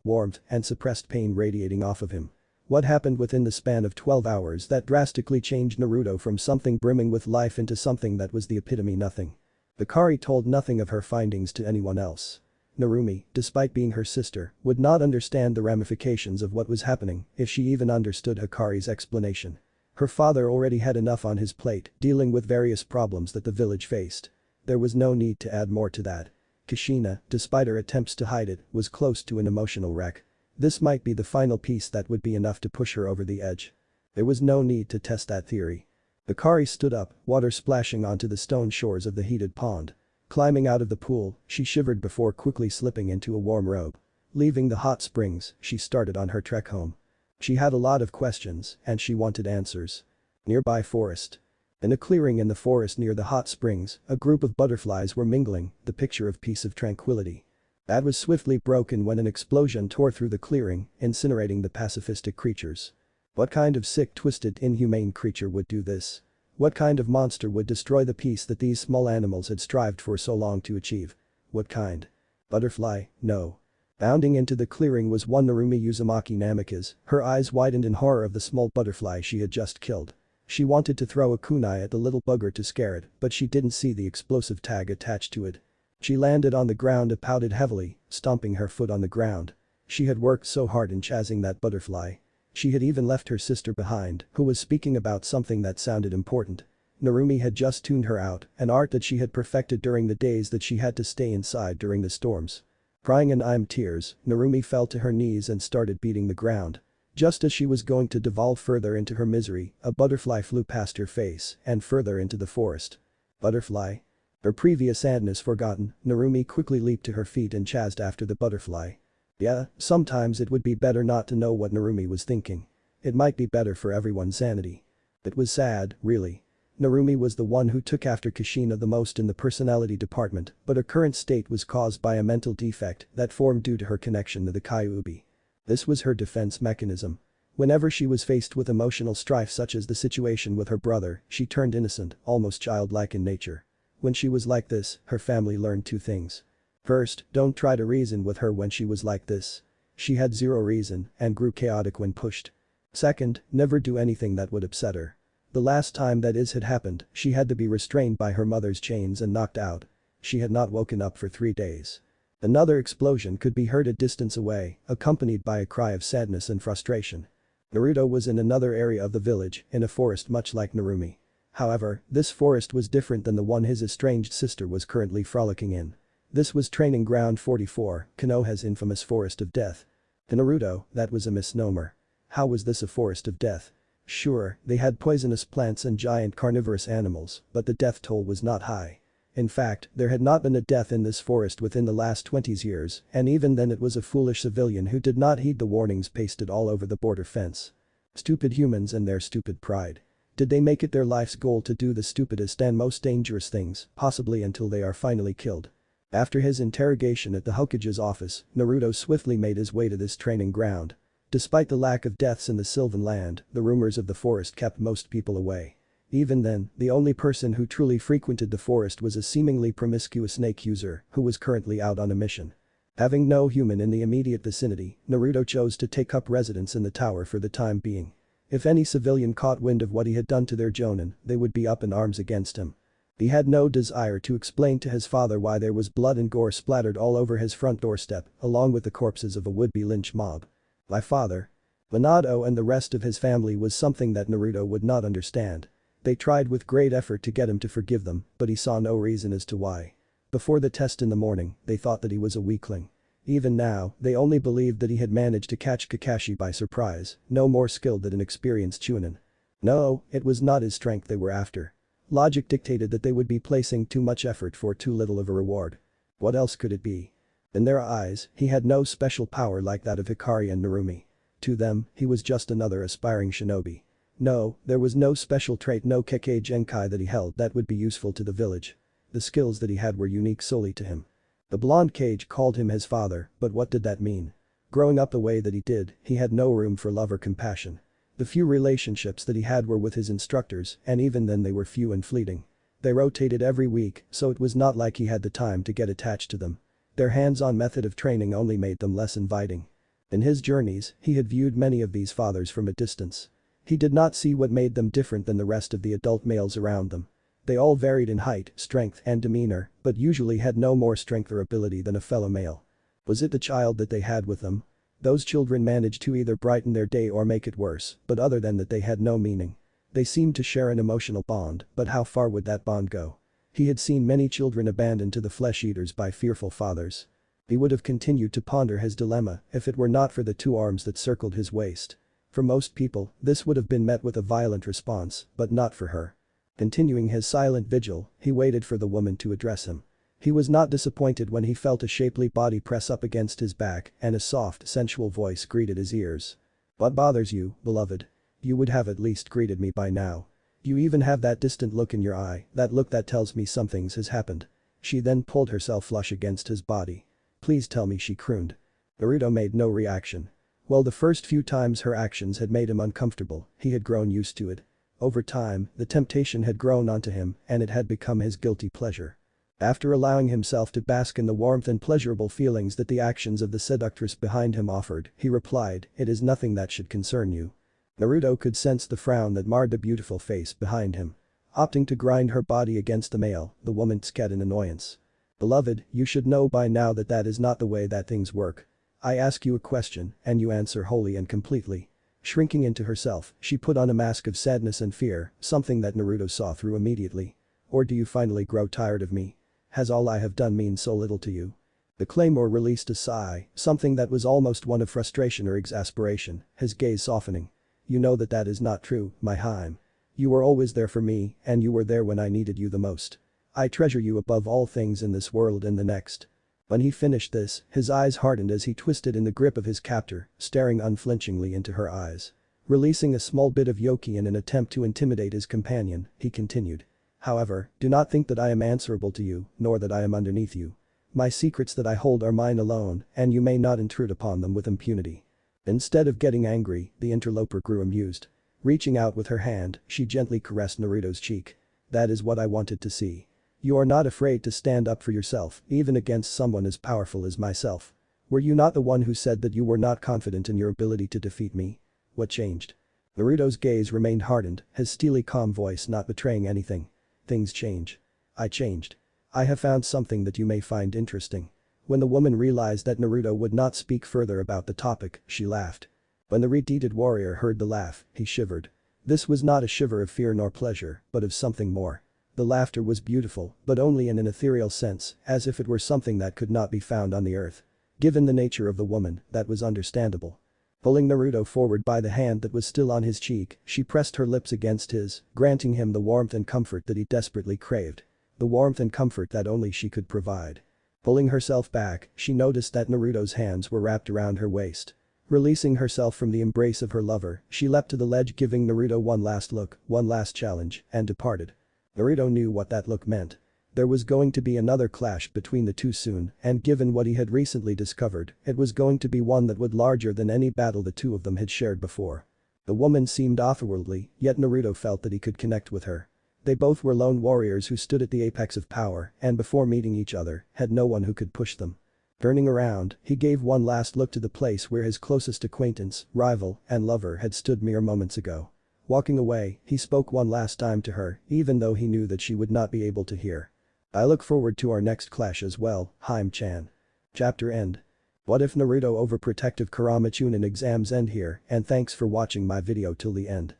warmth, and suppressed pain radiating off of him. What happened within the span of 12 hours that drastically changed Naruto from something brimming with life into something that was the epitome nothing? Hikari told nothing of her findings to anyone else. Narumi, despite being her sister, would not understand the ramifications of what was happening if she even understood Hikari's explanation. Her father already had enough on his plate dealing with various problems that the village faced. There was no need to add more to that. Kushina, despite her attempts to hide it, was close to an emotional wreck. This might be the final piece that would be enough to push her over the edge. There was no need to test that theory. Hikari stood up, water splashing onto the stone shores of the heated pond. Climbing out of the pool, she shivered before quickly slipping into a warm robe. Leaving the hot springs, she started on her trek home. She had a lot of questions, and she wanted answers. Nearby forest. In a clearing in the forest near the hot springs, a group of butterflies were mingling, the picture of peace of tranquility. That was swiftly broken when an explosion tore through the clearing, incinerating the pacifistic creatures. What kind of sick, twisted, inhumane creature would do this? What kind of monster would destroy the peace that these small animals had strived for so long to achieve? What kind? Butterfly, no. Bounding into the clearing was one Narumi Uzumaki Namikaze, her eyes widened in horror of the small butterfly she had just killed. She wanted to throw a kunai at the little bugger to scare it, but she didn't see the explosive tag attached to it. She landed on the ground and pouted heavily, stomping her foot on the ground. She had worked so hard in chasing that butterfly. She had even left her sister behind, who was speaking about something that sounded important. Narumi had just tuned her out, an art that she had perfected during the days that she had to stay inside during the storms. Crying in tears, Narumi fell to her knees and started beating the ground. Just as she was going to devolve further into her misery, a butterfly flew past her face and further into the forest. Butterfly? Her previous sadness forgotten, Narumi quickly leaped to her feet and chased after the butterfly. Yeah, sometimes it would be better not to know what Narumi was thinking. It might be better for everyone's sanity. It was sad, really. Narumi was the one who took after Kushina the most in the personality department, but her current state was caused by a mental defect that formed due to her connection to the Kyuubi. This was her defense mechanism. Whenever she was faced with emotional strife such as the situation with her brother, she turned innocent, almost childlike in nature. When she was like this, her family learned two things. First, don't try to reason with her when she was like this. She had zero reason and grew chaotic when pushed. Second, never do anything that would upset her. The last time that had happened, she had to be restrained by her mother's chains and knocked out. She had not woken up for 3 days. Another explosion could be heard a distance away, accompanied by a cry of sadness and frustration. Naruto was in another area of the village, in a forest much like Narumi. However, this forest was different than the one his estranged sister was currently frolicking in. This was Training Ground 44, Konoha's infamous Forest of Death. To Naruto, that was a misnomer. How was this a forest of death? Sure, they had poisonous plants and giant carnivorous animals, but the death toll was not high. In fact, there had not been a death in this forest within the last 20 years, and even then it was a foolish civilian who did not heed the warnings pasted all over the border fence. Stupid humans and their stupid pride. Did they make it their life's goal to do the stupidest and most dangerous things, possibly until they are finally killed? After his interrogation at the Hokage's office, Naruto swiftly made his way to this training ground. Despite the lack of deaths in the Sylvan land, the rumors of the forest kept most people away. Even then, the only person who truly frequented the forest was a seemingly promiscuous snake user who was currently out on a mission. Having no human in the immediate vicinity, Naruto chose to take up residence in the tower for the time being. If any civilian caught wind of what he had done to their jonin, they would be up in arms against him. He had no desire to explain to his father why there was blood and gore splattered all over his front doorstep, along with the corpses of a would-be lynch mob. My father. Minato and the rest of his family was something that Naruto would not understand. They tried with great effort to get him to forgive them, but he saw no reason as to why. Before the test in the morning, they thought that he was a weakling. Even now, they only believed that he had managed to catch Kakashi by surprise, no more skilled than an experienced chunin. No, it was not his strength they were after. Logic dictated that they would be placing too much effort for too little of a reward. What else could it be? In their eyes, he had no special power like that of Hikari and Narumi. To them, he was just another aspiring shinobi. No, there was no special trait, no Kekkei Genkai that he held that would be useful to the village. The skills that he had were unique solely to him. The blonde Kage called him his father, but what did that mean? Growing up the way that he did, he had no room for love or compassion. The few relationships that he had were with his instructors, and even then they were few and fleeting. They rotated every week, so it was not like he had the time to get attached to them. Their hands-on method of training only made them less inviting. In his journeys, he had viewed many of these fathers from a distance. He did not see what made them different than the rest of the adult males around them. They all varied in height, strength, and demeanor, but usually had no more strength or ability than a fellow male. Was it the child that they had with them? Those children managed to either brighten their day or make it worse, but other than that they had no meaning. They seemed to share an emotional bond, but how far would that bond go? He had seen many children abandoned to the flesh-eaters by fearful fathers. He would have continued to ponder his dilemma if it were not for the two arms that circled his waist. For most people, this would have been met with a violent response, but not for her. Continuing his silent vigil, he waited for the woman to address him. He was not disappointed when he felt a shapely body press up against his back and a soft, sensual voice greeted his ears. "What bothers you, beloved? You would have at least greeted me by now. You even have that distant look in your eye, that look that tells me something's has happened." She then pulled herself flush against his body. "Please tell me," she crooned. Naruto made no reaction. Well, the first few times her actions had made him uncomfortable, he had grown used to it. Over time, the temptation had grown onto him and it had become his guilty pleasure. After allowing himself to bask in the warmth and pleasurable feelings that the actions of the seductress behind him offered, he replied, "It is nothing that should concern you." Naruto could sense the frown that marred the beautiful face behind him. Opting to grind her body against the male, the woman scat in annoyance. "Beloved, you should know by now that that is not the way that things work. I ask you a question, and you answer wholly and completely." Shrinking into herself, she put on a mask of sadness and fear, something that Naruto saw through immediately. "Or do you finally grow tired of me? Has all I have done mean so little to you?" The claymore released a sigh, something that was almost one of frustration or exasperation, his gaze softening. "You know that that is not true, my Haim. You were always there for me, and you were there when I needed you the most. I treasure you above all things in this world and the next." When he finished this, his eyes hardened as he twisted in the grip of his captor, staring unflinchingly into her eyes. Releasing a small bit of yoki in an attempt to intimidate his companion, he continued. "However, do not think that I am answerable to you, nor that I am underneath you. My secrets that I hold are mine alone, and you may not intrude upon them with impunity." Instead of getting angry, the interloper grew amused. Reaching out with her hand, she gently caressed Naruto's cheek. "That is what I wanted to see. You are not afraid to stand up for yourself, even against someone as powerful as myself. Were you not the one who said that you were not confident in your ability to defeat me? What changed?" Naruto's gaze remained hardened, his steely calm voice not betraying anything. "Things change. I changed. I have found something that you may find interesting." When the woman realized that Naruto would not speak further about the topic, she laughed. When the red-deeded warrior heard the laugh, he shivered. This was not a shiver of fear nor pleasure, but of something more. The laughter was beautiful, but only in an ethereal sense, as if it were something that could not be found on the earth. Given the nature of the woman, that was understandable. Pulling Naruto forward by the hand that was still on his cheek, she pressed her lips against his, granting him the warmth and comfort that he desperately craved. The warmth and comfort that only she could provide. Pulling herself back, she noticed that Naruto's hands were wrapped around her waist. Releasing herself from the embrace of her lover, she leapt to the ledge, giving Naruto one last look, one last challenge, and departed. Naruto knew what that look meant. There was going to be another clash between the two soon, and given what he had recently discovered, it was going to be one that would larger than any battle the two of them had shared before. The woman seemed otherworldly, yet Naruto felt that he could connect with her. They both were lone warriors who stood at the apex of power and before meeting each other, had no one who could push them. Turning around, he gave one last look to the place where his closest acquaintance, rival, and lover had stood mere moments ago. Walking away, he spoke one last time to her, even though he knew that she would not be able to hear. I look forward to our next clash as well, Haim-chan. Chapter end. What if Naruto overprotective Kurama Chunin exams end here, and thanks for watching my video till the end.